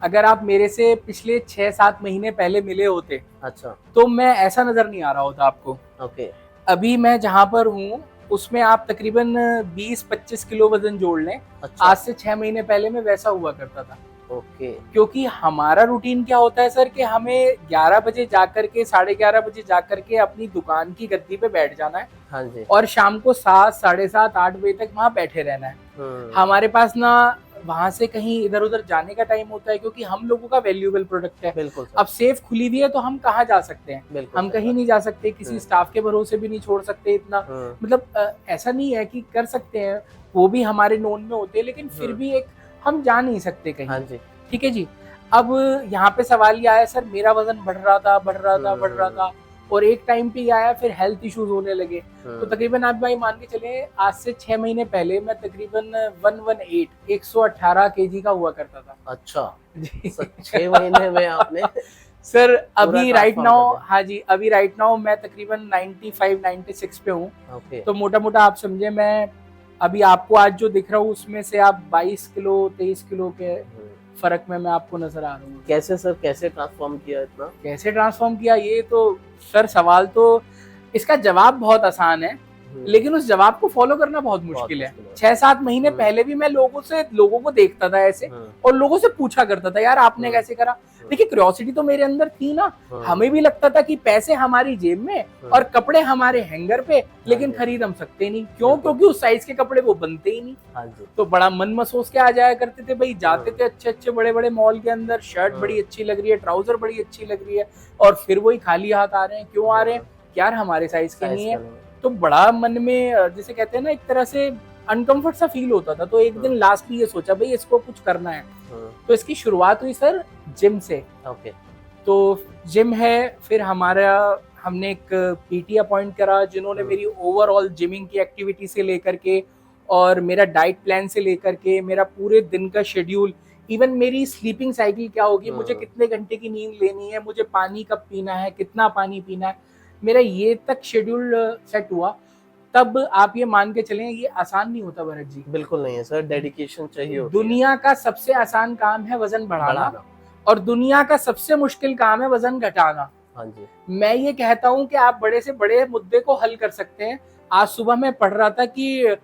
अगर आप मेरे से पिछले 6-7 महीने पहले मिले होते, अच्छा, तो मैं ऐसा नजर नहीं आ रहा होता आपको। ओके। अभी मैं जहाँ पर हूँ उसमें आप तकरीबन 20-25 किलो वजन जोड़ लें। अच्छा। आज से 6 महीने पहले मैं वैसा हुआ करता था। ओके। क्योंकि हमारा रूटीन क्या होता है सर कि हमें 11 बजे जाकर के 11:30 बजे जाकर के अपनी दुकान की गद्दी पे बैठ जाना है हाँ जी। और शाम को 7, 7:30, 8 बजे तक वहाँ बैठे रहना है। हमारे पास ना वहां से कहीं इधर उधर जाने का टाइम होता है, क्योंकि हम लोगों का वैल्यूएबल प्रोडक्ट है। बिल्कुल सर। अब सेफ खुली हुई है तो हम कहाँ जा सकते हैं, बिल्कुल हम सही कहीं बात। नहीं जा सकते, किसी स्टाफ के भरोसे भी नहीं छोड़ सकते इतना। मतलब ऐसा नहीं है कि कर सकते हैं, वो भी हमारे नोन में होते हैं, लेकिन फिर भी एक हम जा नहीं सकते कहीं। हाँ जी। ठीक है जी। अब यहाँ पे सवाल ये आया सर, मेरा वजन बढ़ रहा था और एक टाइम पे ये आया फिर हेल्थ इश्यूज होने लगे। तो तकरीबन आप भाई मान के चले आज से 6 महीने पहले मैं तकरीबन 118 kg का हुआ करता था। अच्छा जी। 6 महीने में आपने सर अभी पूरा राइट transform नाउ, कर दिया। हाँ जी, अभी राइट नाउ मैं तकरीबन 95-96 पे हूँ। ओके। तो मोटा मोटा आप समझे, मैं अभी आपको आज जो दिख रहा हूँ उसमें से आप 22 किलो 23 किलो के फर्क में मैं आपको नजर आ रहा हूँ। कैसे सर, कैसे ट्रांसफॉर्म किया इतना? कैसे ट्रांसफॉर्म किया, ये तो सर सवाल तो इसका जवाब बहुत आसान है, लेकिन उस जवाब को फॉलो करना बहुत मुश्किल है। 6-7 महीने पहले भी मैं लोगों को देखता था ऐसे और लोगों से पूछा करता था यार आपने कैसे करा। देखिए क्यूरियोसिटी तो मेरे अंदर थी ना, हमें भी लगता था कि पैसे हमारी जेब में और कपड़े हमारे हैंगर पे, लेकिन खरीद हम सकते नहीं। क्यों? क्योंकि उस साइज के कपड़े वो बनते ही नहीं। तो बड़ा मन महसूस के आ जाया करते थे भाई, जाते थे अच्छे अच्छे बड़े बड़े मॉल के अंदर, शर्ट बड़ी अच्छी लग रही है, ट्राउजर बड़ी अच्छी लग रही है, और फिर वही खाली हाथ आ रहे हैं। क्यों आ रहे हैं? यार हमारे साइज के नहीं है। तो बड़ा मन में जिसे कहते हैं ना, एक तरह से अनकंफर्ट सा फील होता था। तो एक दिन लास्टली ये सोचा भाई इसको कुछ करना है। तो इसकी शुरुआत हुई सर जिम से। ओके। तो जिम है, फिर हमने एक पीटी अपॉइंट करा जिन्होंने मेरी ओवरऑल जिमिंग की एक्टिविटी से लेकर के और मेरा डाइट प्लान से लेकर के मेरा पूरे दिन का शेड्यूल, इवन मेरी स्लीपिंग साइकिल क्या होगी, मुझे कितने घंटे की नींद लेनी है, मुझे पानी कब पीना है, कितना पानी पीना है, मेरा ये तक शेड्यूल सेट हुआ। तब आप ये मान के चलें ये आसान नहीं होता भरत जी। बिल्कुल नहीं है सर, डेडिकेशन चाहिए होती है। दुनिया का सबसे आसान काम है वजन बढ़ाना और दुनिया का सबसे मुश्किल काम है वजन घटाना। हाँ जी। मैं ये कहता हूँ कि आप बड़े से बड़े मुद्दे को हल कर सकते हैं। आज सुबह मैं पढ़ रहा था कि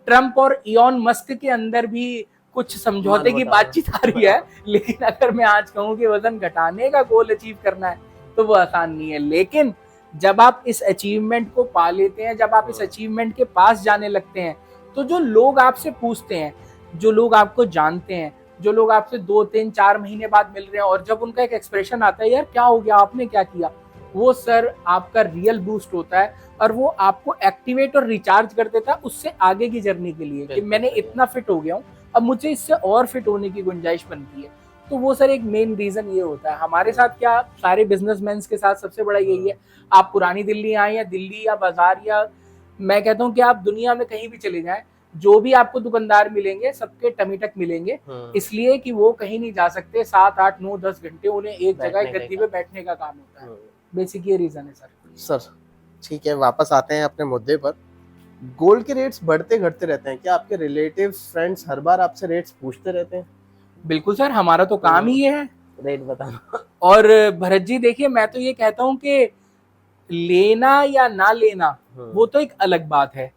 ट्रम्प और इलॉन मस्क के अंदर भी कुछ समझौते की बातचीत आ रही है, लेकिन अगर मैं आज कहूँ कि वजन घटाने का गोल अचीव करना है तो वो आसान नहीं है। लेकिन जब आप इस अचीवमेंट को पा लेते हैं, जब आप इस अचीवमेंट के पास जाने लगते हैं, तो जो लोग आपसे पूछते हैं, जो लोग आपको जानते हैं, जो लोग आपसे 2-3-4 महीने बाद मिल रहे हैं, और जब उनका एक एक्सप्रेशन आता है यार क्या हो गया, आपने क्या किया, वो सर आपका रियल बूस्ट होता है और वो आपको एक्टिवेट और रिचार्ज कर देता है उससे आगे की जर्नी के लिए कि मैंने इतना फिट हो गया हूँ, अब मुझे इससे और फिट होने की गुंजाइश बनती है। तो वो सर एक मेन रीजन ये होता है। हमारे साथ क्या, सारे बिजनेसमैन के साथ सबसे बड़ा यही है। आप पुरानी दिल्ली आए या दिल्ली या बाजार, या मैं कहता हूँ कि आप दुनिया में कहीं भी चले जाएं, जो भी आपको दुकानदार मिलेंगे सबके टमीटक मिलेंगे, इसलिए कि वो कहीं नहीं जा सकते। 7, 8, 9, 10 घंटे उन्हें एक जगह गद्दी पे बैठने का काम होता है। बेसिक ये रीजन है सर। ठीक है, वापस आते हैं अपने मुद्दे पर। गोल्ड के रेट्स बढ़ते घटते रहते हैं, क्या आपके रिलेटिव्स फ्रेंड्स हर बार आपसे रेट्स पूछते रहते हैं? बिल्कुल सर, हमारा तो काम ही ये है, रेट बताना। और भरत जी देखिए मैं तो ये कहता हूँ कि लेना या ना लेना वो तो एक अलग बात है,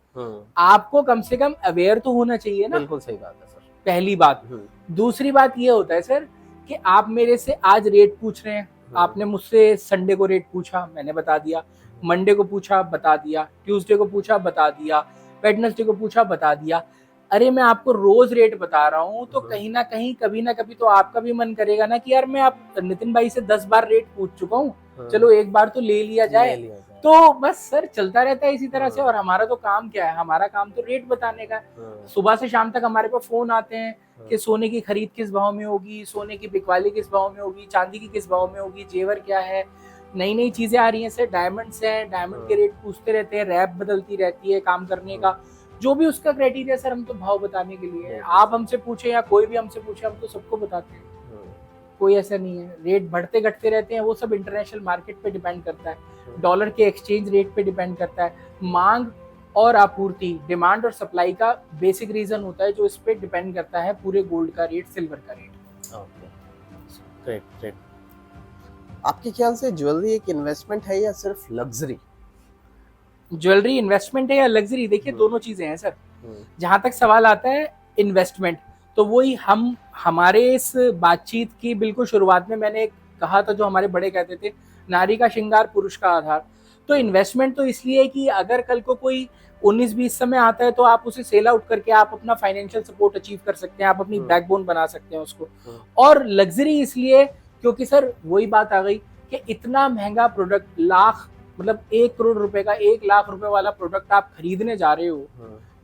आपको कम से कम अवेयर तो होना चाहिए ना। बिल्कुल सही बात है सर। पहली बात। दूसरी बात ये होता है सर कि आप मेरे से आज रेट पूछ रहे हैं, आपने मुझसे संडे को रेट पूछा, मैंने बता दिया, मंडे को पूछा, बता दिया, ट्यूसडे को पूछा, बता दिया, वेडनेसडे को पूछा, बता दिया। अरे मैं आपको रोज रेट बता रहा हूँ, तो कहीं ना कहीं कभी ना कभी तो आपका भी मन करेगा ना कि यार मैं आप नितिन भाई से 10 बार रेट पूछ चुका हूँ, चलो एक बार तो ले लिया जाए। तो बस सर चलता रहता है इसी तरह से। और हमारा तो काम क्या है, हमारा काम तो रेट बताने का। सुबह से शाम तक हमारे पास फोन आते हैं कि सोने की खरीद किस भाव में होगी, सोने की बिकवाली किस भाव में होगी, चांदी की किस भाव में होगी, जेवर क्या है, नई नई चीजें आ रही हैं सर, डायमंड्स हैं, डायमंड के रेट पूछते रहते हैं, रैप बदलती रहती है काम करने का, जो भी उसका क्राइटेरिया सर हम तो भाव बताने के लिए है। आप हमसे पूछे या कोई भी हमसे पूछे, हम तो सबको बताते हैं, कोई ऐसा नहीं है। रेट बढ़ते घटते रहते हैं, वो सब इंटरनेशनल मार्केट पे डिपेंड करता है, डॉलर के एक्सचेंज रेट पे डिपेंड करता है, मांग और आपूर्ति, डिमांड और सप्लाई का बेसिक रीजन होता है जो इस पे डिपेंड करता है पूरे गोल्ड का रेट, सिल्वर का रेट। Okay, great great. आपके ख्याल से ज्वेलरी एक इन्वेस्टमेंट है या सिर्फ लग्जरी? ज्वेलरी इन्वेस्टमेंट है या लग्जरी? देखिए दोनों चीजें हैं सर। जहां तक सवाल आता है इन्वेस्टमेंट, तो वही हम हमारे इस बातचीत की बिल्कुल शुरुआत में मैंने कहा था, जो हमारे बड़े कहते थे, नारी का श्रृंगार पुरुष का आधार। तो इन्वेस्टमेंट तो इसलिए है कि अगर कल को कोई 19-20 समय आता है तो आप उसे सेल आउट करके आप अपना फाइनेंशियल सपोर्ट अचीव कर सकते हैं, आप अपनी बैकबोन बना सकते हैं उसको। और लग्जरी इसलिए क्योंकि सर वही बात आ गई कि इतना महंगा प्रोडक्ट, लाख मतलब 1 करोड़ रुपए का, 1 लाख रुपए वाला प्रोडक्ट आप खरीदने जा रहे हो।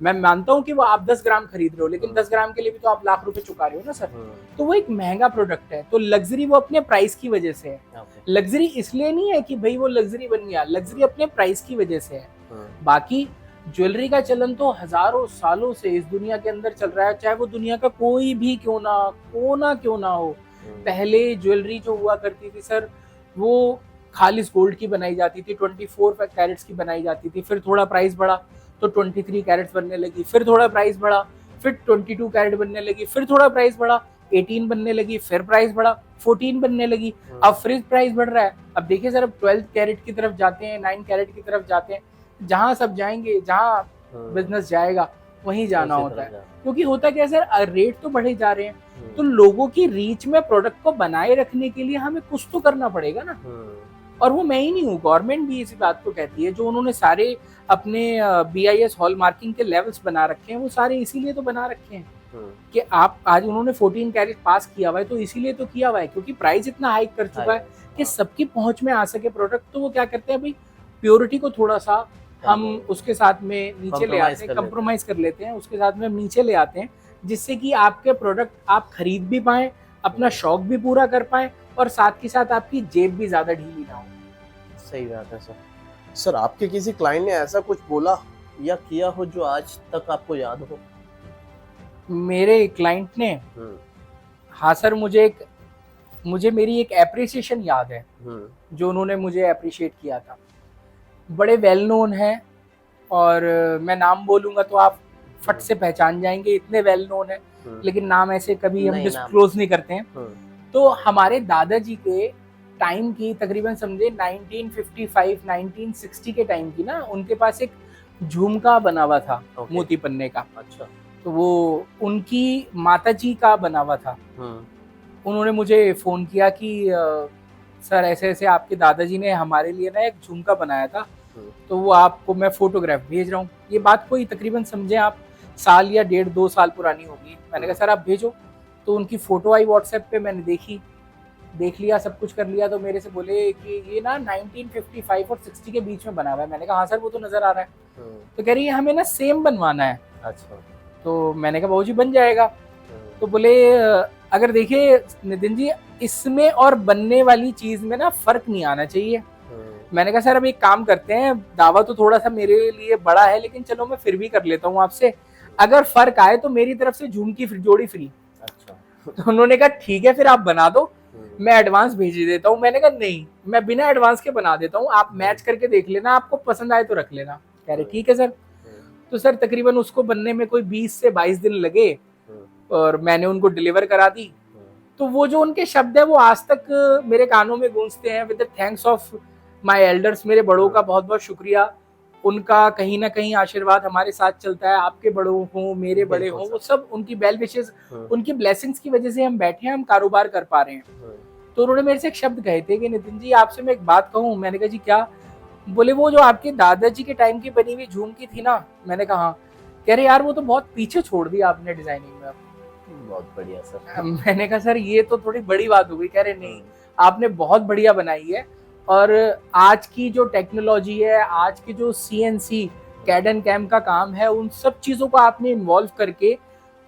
मैं मानता हूँ कि वो आप 10 ग्राम खरीद रहे हो, लेकिन 10 ग्राम के लिए भी तो आप लाख रुपए चुका रहे हो ना सर। तो वो एक महंगा प्रोडक्ट है। तो लग्जरी वो अपने प्राइस की वजह से है। लग्जरी इसलिए नहीं है कि भाई वो लग्जरी बन गया, लग्जरी अपने प्राइस की वजह से है। बाकी ज्वेलरी का चलन तो हजारों सालों से इस दुनिया के अंदर चल रहा है, चाहे वो दुनिया का कोई भी क्यों ना हो। पहले ज्वेलरी जो हुआ करती थी सर, वो खालिस गोल्ड की बनाई जाती थी, 24 कैरेट्स की बनाई जाती थी। फिर थोड़ा प्राइस बढ़ा तो 23 कैरेट्स बनने लगी, फिर थोड़ा प्राइस बढ़ा, फिर 22 कैरेट बनने लगी, फिर थोड़ा प्राइस बढ़ा, 18 बनने लगी, फिर प्राइस बढ़ा, 14 बनने लगी, अब फिर प्राइस बढ़ रहा है। अब देखिए सर, अब 12 कैरेट की तरफ जाते हैं, 9 कैरेट की तरफ जाते हैं। जहां सब जाएंगे, जहां बिजनेस जाएगा वहीं जाना होता है। क्योंकि होता क्या है सर, रेट तो बढ़े जा रहे हैं, तो लोगों की रीच में प्रोडक्ट को बनाए रखने के लिए हमें कुछ तो करना पड़ेगा ना। और वो मैं ही नहीं हूँ, गवर्नमेंट भी इसी बात को कहती है। जो उन्होंने सारे अपने BIS हॉल मार्किंग के लेवल्स बना रखे हैं, वो सारे इसीलिए तो बना रखे हैं कि आप आज उन्होंने 14 कैरेट पास किया हुआ है, तो इसीलिए तो किया हुआ है क्योंकि प्राइस इतना हाइक कर चुका है कि सबकी पहुंच में आ सके प्रोडक्ट। तो वो क्या करते हैं भाई, प्योरिटी को थोड़ा सा हम उसके साथ में नीचे ले आते हैं, कंप्रोमाइज कर लेते हैं, उसके साथ में हम नीचे ले आते हैं, जिससे कि आपके प्रोडक्ट आप खरीद भी पाएं, अपना शौक भी पूरा कर पाएं, और साथ के साथ आपकी जेब भी ज्यादा ढीली ना हो। सही बात है सर। सर, आपके किसी क्लाइंट ने ऐसा कुछ बोला या किया हो जो आज तक आपको याद हो? मेरे क्लाइंट ने, हाँ सर, मुझे मेरी एक एप्रिसिएशन याद है जो उन्होंने मुझे अप्रिशिएट किया था। बड़े वेल नोन हैं, और मैं नाम बोलूंगा तो आप फट से पहचान जाएंगे, इतने वेल नोन है, लेकिन नाम ऐसे कभी हम डिस्क्लोज नहीं करते हैं। तो हमारे दादाजी के टाइम की, तकरीबन समझे 1955 1960 के टाइम की ना, उनके पास एक झुमका बना हुआ था मोती पन्ने का। अच्छा। तो वो उनकी माताजी का बना हुआ था। उन्होंने मुझे फोन किया कि सर ऐसे ऐसे आपके दादाजी ने हमारे लिए ना एक झुमका बनाया था, तो वो आपको मैं फोटोग्राफ भेज रहा हूँ। ये बात कोई तकरीबन समझे आप साल या 1.5-2 साल पुरानी होगी। मैंने कहा सर आप भेजो। तो उनकी फोटो आई व्हाट्सएप पे, मैंने देख लिया, सब कुछ कर लिया। तो मेरे से बोले कि ये ना 1955 और 60 के बीच में बना हुआ है। मैंने कहा हाँ सर वो तो नजर आ रहा है। तो कह रही है हमें ना सेम बनवाना है। अच्छा। तो मैंने कहा बाबूजी बन जाएगा। तो बोले अगर देखिए नितिन जी, इसमें और बनने वाली चीज में ना फर्क नहीं आना चाहिए। मैंने कहा सर अब एक काम करते हैं, दावा तो थोड़ा सा मेरे लिए बड़ा है, लेकिन चलो मैं फिर भी कर लेता हूँ आपसे, अगर फर्क आए तो मेरी तरफ से झुमकी जोड़ी फ्री। अच्छा। तो उन्होंने कहा ठीक है फिर आप बना दो, मैं एडवांस भेज देता हूँ। मैंने कहा नहीं, मैं बिना एडवांस के बना देता हूँ, आप मैच करके देख लेना, आपको पसंद आए तो रख लेना। कह रहे ठीक है सर। तो सर तकरीबन उसको बनने में कोई 20 से 22 दिन लगे, और मैंने उनको डिलीवर करा दी। तो वो जो उनके शब्द है वो आज तक मेरे कानों में गूंजते हैं, with the thanks of my elders. मेरे बड़ों का बहुत बहुत शुक्रिया, उनका कहीं ना कहीं आशीर्वाद हमारे साथ चलता है। आपके बड़ों हों, मेरे बड़े हों, वो सब उनकी वेल विशेस, उनकी ब्लेसिंग्स की वजह से हम बैठे हैं, हम कारोबार कर पा रहे हैं। तो उन्होंने मेरे से एक शब्द कहे थे कि नितिन जी आपसे मैं एक बात कहूँ। मैंने कहा जी क्या? बोले वो जो आपके दादाजी के टाइम की बनी हुई झुमकी थी ना। मैंने कहा हाँ। कह रहे यार वो तो बहुत पीछे छोड़ दिया आपने डिजाइनिंग में। बहुत बढ़िया सर। मैंने कहा सर ये तो थोड़ी बड़ी बात हो गई। कह रहे नहीं, आपने बहुत बढ़िया बनाई है, और आज की जो टेक्नोलॉजी है, आज की जो CNC कैड एंड कैम का काम है, उन सब चीजों को आपने इन्वॉल्व करके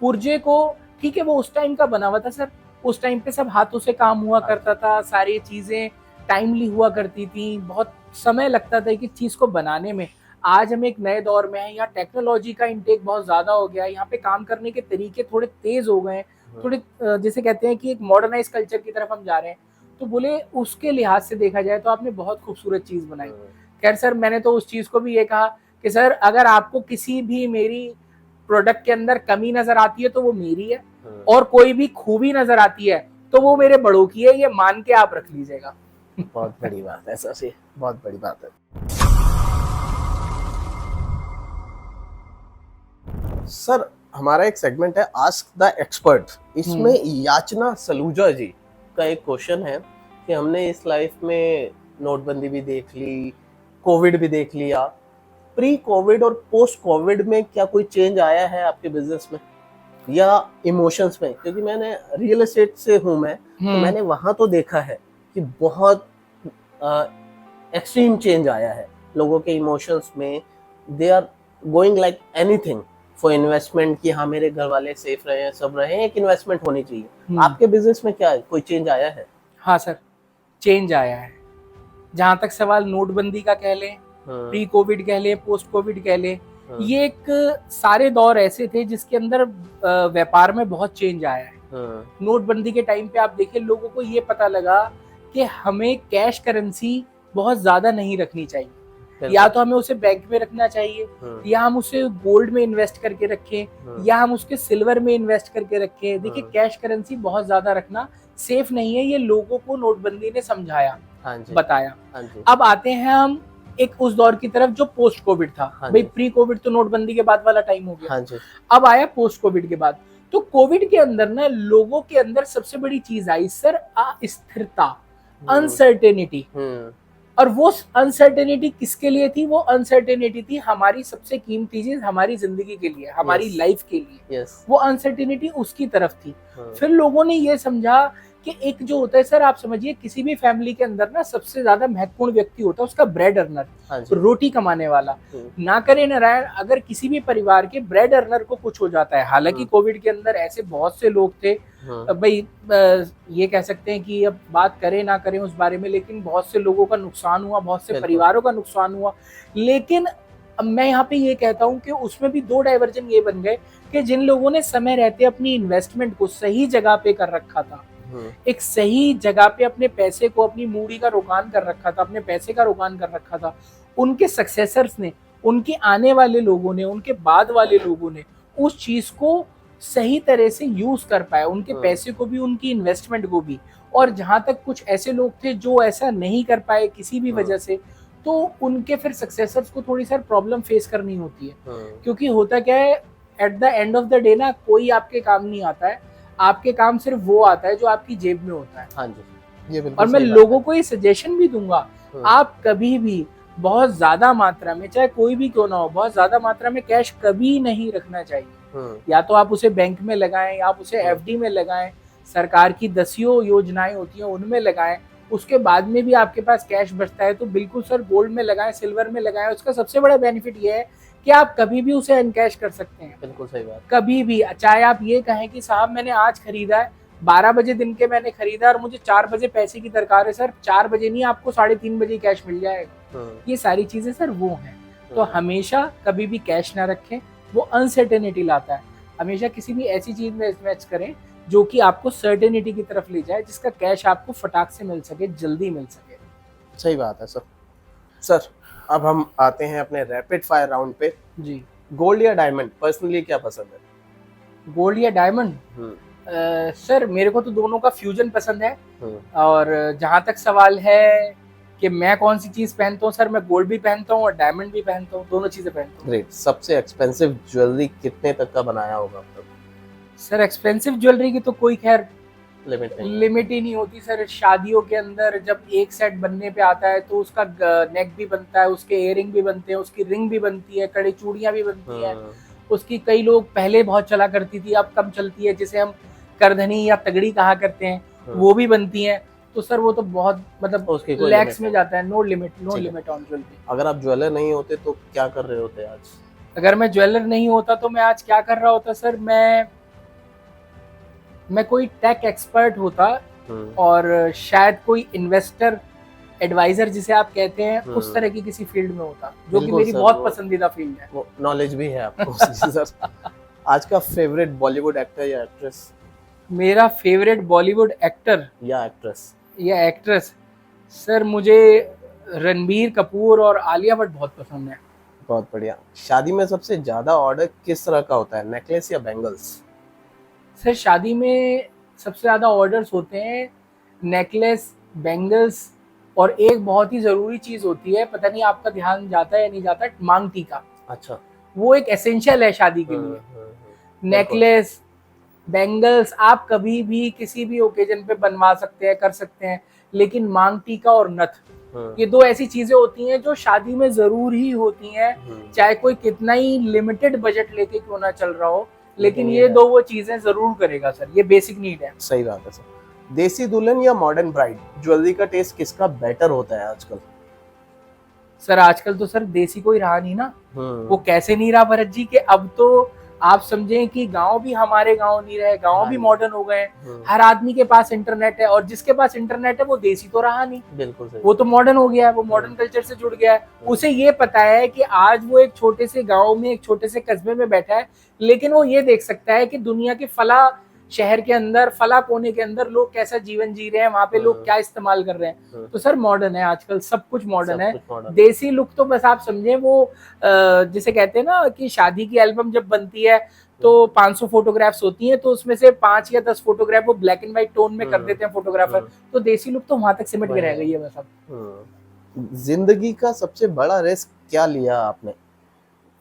पुर्जे को, ठीक है वो उस टाइम का बना हुआ था सर, उस टाइम पे सब हाथों से काम हुआ करता था, सारी चीजें टाइमली हुआ करती थी, बहुत समय लगता था कि चीज को बनाने में। आज हम एक नए दौर में हैं, यहाँ टेक्नोलॉजी का इंटेक बहुत ज्यादा हो गया है, यहाँ पे काम करने के तरीके थोड़े तेज हो गए हैं, थोड़े जैसे कहते हैं कि एक मॉडर्नाइज कल्चर की तरफ हम जा रहे हैं। तो बोले उसके लिहाज से देखा जाए तो आपने बहुत खूबसूरत चीज बनाई। खैर सर मैंने तो उस चीज को भी ये कहा कि सर अगर आपको किसी भी मेरी प्रोडक्ट के अंदर कमी नजर आती है तो वो मेरी है, और कोई भी खूबी नजर आती है तो वो मेरे बड़ों की है, ये मान के आप रख लीजिएगा। बहुत बड़ी बात है सर, बहुत बड़ी बात है सर। हमारा एक सेगमेंट है आस्क द एक्सपर्ट। इसमें याचना सलूजा जी का एक क्वेश्चन है कि हमने इस लाइफ में नोटबंदी भी देख ली, कोविड भी देख लिया, प्री कोविड और पोस्ट कोविड में क्या कोई चेंज आया है आपके बिजनेस में या इमोशंस में? क्योंकि मैंने रियल एस्टेट से हूं मैं, तो मैंने वहां तो देखा है कि बहुत एक्सट्रीम चेंज आया है लोगों के इमोशंस में। They are going like anything for investment कि हाँ मेरे घर वाले सेफ रहे, सब रहे, एक इन्वेस्टमेंट होनी चाहिए। आपके बिजनेस में क्या है, कोई चेंज आया है? हाँ सर, चेंज आया है। जहां तक सवाल नोटबंदी का कह लें, प्री कोविड कह लें, पोस्ट कोविड कह लें, ये एक सारे दौर ऐसे थे जिसके अंदर व्यापार में बहुत चेंज आया है। नोटबंदी के टाइम पे आप देखिए लोगों को ये पता लगा कि हमें कैश करेंसी बहुत ज्यादा नहीं रखनी चाहिए, या तो हमें उसे बैंक में रखना चाहिए, या हम उसे गोल्ड में इन्वेस्ट करके रखें, या हम उसके सिल्वर में इन्वेस्ट करके रखें। देखिए कैश करेंसी बहुत ज्यादा रखना सेफ नहीं है, ये लोगों को नोटबंदी ने समझाया, बताया। अब आते हैं हम एक उस दौर की तरफ जो पोस्ट कोविड था। भाई प्री कोविड तो नोटबंदी के बाद वाला टाइम हो गया, अब आया पोस्ट कोविड के बाद। तो कोविड के अंदर ना लोगों के अंदर सबसे बड़ी चीज आई सर अस्थिरता, अनसर्टेनिटी। और वो अनसर्टेनिटी किसके लिए थी? वो अनसर्टेनिटी थी हमारी सबसे कीमती चीज, हमारी जिंदगी के लिए, हमारी लाइफ के लिए। वो अनसर्टेनिटी उसकी तरफ थी। फिर लोगों ने ये समझा कि एक जो होता है सर, आप समझिए किसी भी फैमिली के अंदर ना सबसे ज्यादा महत्वपूर्ण व्यक्ति होता है उसका ब्रेड अर्नर, रोटी कमाने वाला। ना करे नारायण, अगर किसी भी परिवार के ब्रेड अर्नर को कुछ हो जाता है, हालांकि कोविड के अंदर ऐसे बहुत से लोग थे, भाई ये कह सकते हैं कि अब बात करें ना करें उस बारे में, लेकिन बहुत से लोगों का नुकसान हुआ, बहुत से परिवारों का नुकसान हुआ। लेकिन अब मैं यहाँ पे ये कहता हूँ कि उसमें भी दो डाइवर्जन ये बन गए कि जिन लोगों ने समय रहते अपनी इन्वेस्टमेंट को सही जगह पे कर रखा था, एक सही जगह पे अपने पैसे को, अपनी मूड़ी का रोकान कर रखा था, अपने पैसे का रोकान कर रखा था, उनके सक्सेसर्स ने, उनके आने वाले लोगों ने, उनके बाद वाले लोगों ने उस चीज को सही तरह से यूज कर पाए, उनके पैसे को भी, उनकी इन्वेस्टमेंट को भी। और जहां तक कुछ ऐसे लोग थे जो ऐसा नहीं कर पाए किसी भी वजह से, तो उनके फिर सक्सेसर्स को थोड़ी सर प्रॉब्लम फेस करनी होती है। क्योंकि होता क्या है, at the end of the day ना कोई आपके काम नहीं आता है, आपके काम सिर्फ वो आता है जो आपकी जेब में होता है। हाँ जी, ये और मैं लोगों को ये सजेशन भी दूंगा, आप कभी भी बहुत ज्यादा मात्रा में, चाहे कोई भी क्यों ना हो, बहुत ज्यादा मात्रा में कैश कभी नहीं रखना चाहिए। या तो आप उसे बैंक में लगाएं, या आप उसे एफडी में लगाएं, सरकार की 10 योजनाएं होती हैं उनमें लगाएं। उसके बाद में भी आपके पास कैश बचता है तो बिल्कुल सर गोल्ड में लगाएं, सिल्वर में लगाएं। उसका सबसे बड़ा बेनिफिट ये है कि आप कभी भी उसे अनकैश कर सकते हैं। बिल्कुल सही बात। कभी भी, चाहे आप ये कहें कि साहब मैंने आज खरीदा है, 12 बजे दिन के मैंने खरीदा और मुझे 4 बजे पैसे की दरकार है, सर 4 बजे नहीं, आपको 3:30 बजे कैश मिल जाएगा। ये सारी चीजें सर वो हैं। तो हमेशा कभी भी कैश ना रखें, वो अनसर्टेनिटी लाता है। हमेशा किसी भी ऐसी चीज में इन्वेस्ट करें जो कि आपको सर्टेनिटी की तरफ ले जाए, जिसका कैश आपको फटाक से मिल सके, जल्दी मिल सके। सही बात है सर। सर अब हम आते हैं अपने रैपिड फायर राउंड पे जी। गोल्ड या डायमंड, पर्सनली क्या पसंद है? गोल्ड या डायमंड? सर मेरे को तो दोनों का फ्यूजन पसंद है। और जहां तक सवाल है कि मैं कौन सी चीज पहनता हूँ, सर मैं गोल्ड भी पहनता हूँ और डायमंड भी पहनता हूँ, दोनों चीजें पहनता हूँ। ग्रेट। सबसे एक्सपेंसिव ज्वेलरी कितने तक का बनाया होगा अब तक? सर एक्सपेंसिव ज्वेलरी की तो कोई खैर लिमिट ही नहीं होती सर। शादियों के अंदर जब एक सेट बनने पे आता है तो उसका नेक भी बनता है, उसके इयररिंग भी बनते हैं, उसकी रिंग भी बनती है, कड़ी चूड़ियां भी बनती हैं। उसकी कई लोग पहले बहुत चला करती थी, अब कम चलती है, जिसे हम करधनी या तगड़ी कहा करते हैं, वो भी बनती हैं। तो सर वो तो बहुत मतलब लैक्स में जाता है। No limit on jewellery. अगर आप ज्वेलर नहीं होते तो क्या कर रहे होते आज? अगर मैं ज्वेलर नहीं होता तो मैं आज क्या कर रहा होता सर? मैं कोई टेक एक्सपर्ट होता और शायद कोई इन्वेस्टर एडवाइजर जिसे आप कहते हैं, उस तरह की किसी फील्ड में होता, जो कि मेरी बहुत पसंदीदा फील्ड है। वो नॉलेज भी है आपको सर। आज का फेवरेट बॉलीवुड एक्टर या एक्ट्रेस? मेरा फेवरेट बॉलीवुड एक्टर या एक्ट्रेस सर मुझे रणबीर कपूर और आलिया भट्ट बहुत पसंद है। बहुत बढ़िया। शादी में सबसे ज्यादा ऑर्डर किस तरह का होता है, नेकलेस या बैंगल्स? सर शादी में सबसे ज्यादा ऑर्डर्स होते हैं नेकलेस, बैंगल्स, और एक बहुत ही जरूरी चीज होती है, पता नहीं आपका ध्यान जाता है या नहीं जाता, मांग टीका। अच्छा। वो एक एसेंशियल है शादी के लिए। नेकलेस, बैंगल्स आप कभी भी किसी भी ओकेजन पे बनवा सकते हैं, कर सकते हैं। लेकिन मांग टीका और नथ, ये दो ऐसी चीजें होती हैं जो शादी में जरूर ही होती हैं, चाहे कोई कितना ही लिमिटेड बजट लेके क्यों ना चल रहा हो, लेकिन ये दो वो चीजें जरूर करेगा सर, ये बेसिक नीड है। सही बात है सर। देसी दुल्हन या मॉडर्न ब्राइड, ज्वेलरी का टेस्ट किसका बेटर होता है आजकल? सर आजकल तो सर देसी कोई रहा नहीं ना। वो कैसे नहीं रहा भरत जी, कि अब तो आप समझें कि गांव भी हमारे गांव नहीं रहे, गांव भी मॉडर्न हो गए। हर आदमी के पास इंटरनेट है, और जिसके पास इंटरनेट है वो देसी तो रहा नहीं, बिल्कुल सही। वो तो मॉडर्न हो गया है, वो मॉडर्न कल्चर से जुड़ गया है। उसे ये पता है कि आज वो एक छोटे से गांव में, एक छोटे से कस्बे में बैठा है, लेकिन वो ये देख सकता है कि दुनिया के फला शहर के अंदर, फला कोने के अंदर लोग कैसा जीवन जी रहे हैं, वहां पे लोग क्या इस्तेमाल कर रहे हैं। तो सर मॉडर्न है आजकल, सब कुछ मॉडर्न है। देसी लुक तो बस आप समझे वो जिसे कहते हैं ना कि शादी की एल्बम जब बनती है तो 500 फोटोग्राफ्स होती हैं, तो उसमें से 5 या 10 फोटोग्राफ वो ब्लैक एंड व्हाइट टोन में कर देते हैं फोटोग्राफर। तो देसी लुक तो वहां तक सिमट के रह गई है बस अब। जिंदगी का सबसे बड़ा रिस्क क्या लिया आपने?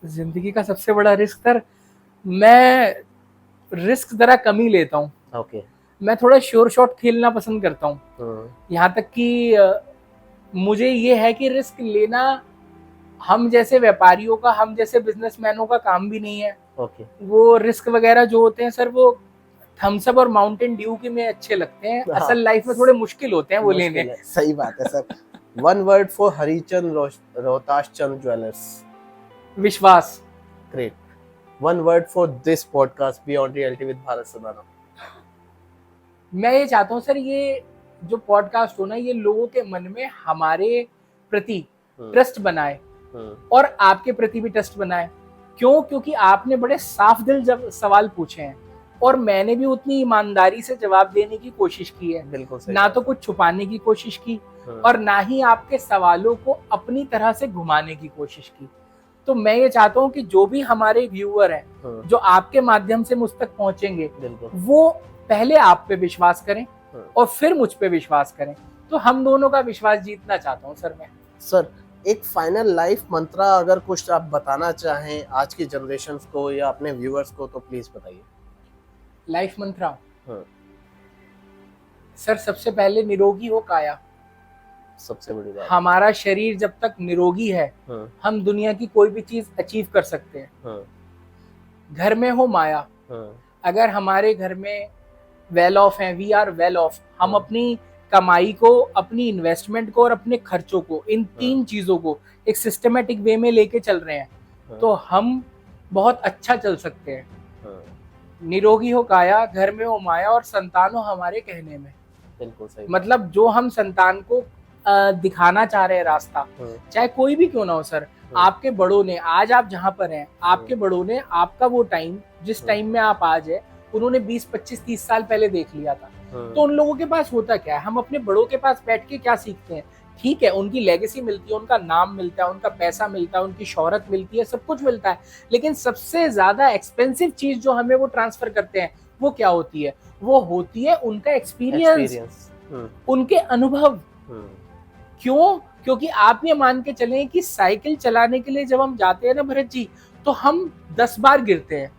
जिंदगी का सबसे बड़ा रिस्क सर, मैं रिस्क जरा कम ही लेता हूँ। ओके। मैं थोड़ा श्योर शॉट खेलना पसंद करता हूँ। यहाँ तक कि मुझे ये है कि रिस्क लेना हम जैसे व्यापारियों का, हम जैसे बिजनेसमैनों का काम भी नहीं है। ओके। वो रिस्क वगैरह जो होते हैं सर, वो थम्स अप और माउंटेन ड्यू के में अच्छे लगते हैं। असल लाइफ में थोड़े मुश्किल होते हैं वो लेने। सही बात है sir. One word for Harichand Rohtash Chand jewellers. विश्वास। Great. One word for this podcast Beyond Reality with Bharat Sadana. मैं ये चाहता हूँ सर, ये जो पॉडकास्ट हो ना, ये लोगों के मन में हमारे प्रति ट्रस्ट बनाए और आपके प्रति भी ट्रस्ट बनाए। क्यों? क्योंकि आपने बड़े साफ दिल जब सवाल पूछे हैं, और मैंने भी उतनी ईमानदारी से जवाब देने की कोशिश की है। बिल्कुल सही। ना तो कुछ छुपाने की कोशिश की, और ना ही आपके सवालों को अपनी तरह से घुमाने की कोशिश की। तो मैं ये चाहता हूँ कि जो भी हमारे व्यूअर हैं, जो आपके माध्यम से मुझ तक पहुंचेंगे, वो पहले आप पे विश्वास करें और फिर मुझ पे विश्वास करें। तो हम दोनों का विश्वास जीतना चाहता हूँ सर मैं। सर एक फाइनल लाइफ मंत्रा अगर कुछ आप बताना चाहें आज की जनरेशन को या अपने व्यूअर्स को, तो प्लीज बताइए। लाइफ मंत्रा सर, सबसे पहले निरोगी हो काया। सबसे बड़ी बात, हमारा शरीर जब तक निरोगी है, हम दुनिया की कोई भी चीज अचीव कर सकते हैं। घर में हो माया। अगर हमारे घर में वेल ऑफ है, वी आर वेल ऑफ, हम अपनी कमाई को, अपनी इन्वेस्टमेंट को और अपने खर्चों को, इन 3 चीजों को एक सिस्टमेटिक वे में लेके चल रहे हैं, तो हम बहुत अच्छा चल सकते हैं। निरोगी हो काया, घर में हो माया, और संतान हो हमारे कहने में। बिल्कुल सही। मतलब जो हम संतान को दिखाना चाह रहे हैं रास्ता, चाहे कोई भी क्यों ना हो सर, आपके बड़ों ने, आज आप जहाँ पर हैं, आपके बड़ों ने आपका वो टाइम, जिस टाइम में आप आज है, उन्होंने 20, 25, 30 साल पहले देख लिया था। तो उन लोगों के पास होता क्या है, हम अपने बड़ों के पास बैठ के क्या सीखते हैं? ठीक है, उनकी लेगेसी मिलती है, उनका नाम मिलता है, उनका पैसा मिलता है, उनकी शोहरत मिलती है, सब कुछ मिलता है, लेकिन सबसे ज्यादा एक्सपेंसिव चीज जो हमें वो ट्रांसफर करते हैं, वो क्या होती है? वो होती है उनका एक्सपीरियंस, उनके अनुभव। क्यों? क्योंकि आप ये मान के चलें कि साइकिल चलाने के लिए जब हम जाते हैं ना भरत जी, तो हम 10 बार गिरते हैं,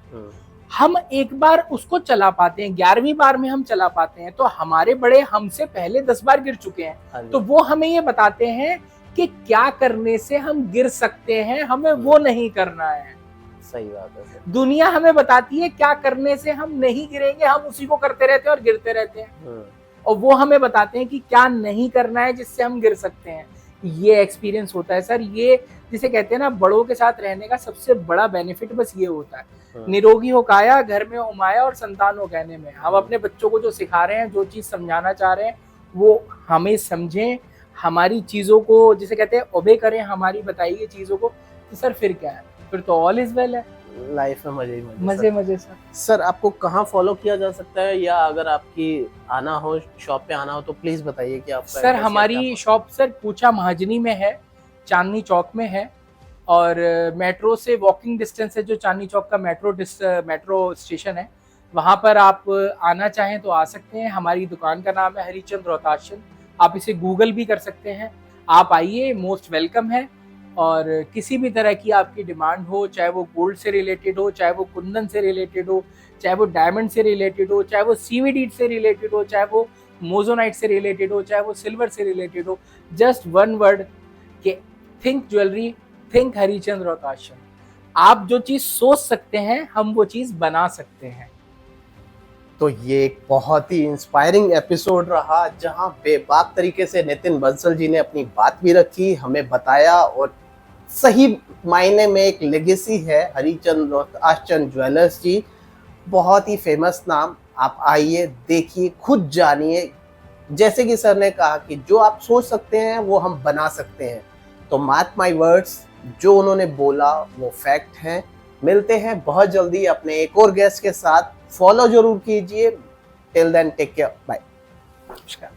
हम एक बार उसको चला पाते हैं, 11वीं बार में हम चला पाते हैं। तो हमारे बड़े हमसे पहले 10 बार गिर चुके हैं, तो वो हमें ये बताते हैं कि क्या करने से हम गिर सकते हैं, हमें वो नहीं करना है। सही बात है। दुनिया हमें बताती है क्या करने से हम नहीं गिरेंगे, हम उसी को करते रहते हैं और गिरते रहते हैं, और वो हमें बताते हैं कि क्या नहीं करना है जिससे हम गिर सकते हैं। ये एक्सपीरियंस होता है सर, ये जिसे कहते हैं ना बड़ों के साथ रहने का सबसे बड़ा बेनिफिट बस ये होता है। निरोगी हो काया, घर में हो माया, और संतान हो कहने में। हम अपने बच्चों को जो सिखा रहे हैं, जो चीज समझाना चाह रहे हैं, वो हमें समझें, हमारी चीजों को जिसे कहते हैं ओबे करें, हमारी बताई गई चीजों को, तो सर फिर क्या है, फिर तो ऑल इज वेल है। लाइफ में मजे ही मजे सर। सर आपको कहाँ फॉलो किया जा सकता है, या अगर आपकी आना हो, शॉप पे आना हो, तो प्लीज बताइए कि आप। सर हमारी शॉप सर पूछा महाजनी में है, चांदनी चौक में है, और मेट्रो से वॉकिंग डिस्टेंस है, जो चांदनी चौक का मेट्रो स्टेशन है, वहाँ पर आप आना चाहें तो आ सकते हैं। हमारी दुकान का नाम है हरिचंद रोहताश चंद, आप इसे गूगल भी कर सकते हैं। आप आइए, मोस्ट वेलकम है। और किसी भी तरह की आपकी डिमांड हो, चाहे वो गोल्ड से रिलेटेड हो, चाहे वो कुंदन से रिलेटेड हो, चाहे वो डायमंड से रिलेटेड हो, चाहे वो सीवीडी से रिलेटेड हो, चाहे वो मोजोनाइट से रिलेटेड हो, चाहे वो सिल्वर से रिलेटेड हो, जस्ट वन वर्ड के थिंक ज्वेलरी, थिंक हरिचंद्र और काशन। आप जो चीज सोच सकते हैं हम वो चीज बना सकते हैं। तो ये एक बहुत ही इंस्पायरिंग एपिसोड रहा, जहां बेबाक तरीके से नितिन बंसल जी ने अपनी बात भी रखी, हमें बताया, और सही मायने में एक लेगेसी है हरिचंद रोहतासचंद ज्वेलर्स की। बहुत ही फेमस नाम। आप आइए, देखिए, खुद जानिए। जैसे कि सर ने कहा कि जो आप सोच सकते हैं वो हम बना सकते हैं। तो मार्क माय वर्ड्स, जो उन्होंने बोला वो फैक्ट है। मिलते हैं बहुत जल्दी अपने एक और गेस्ट के साथ। फॉलो जरूर कीजिए। Till then take care, bye. नमस्कार।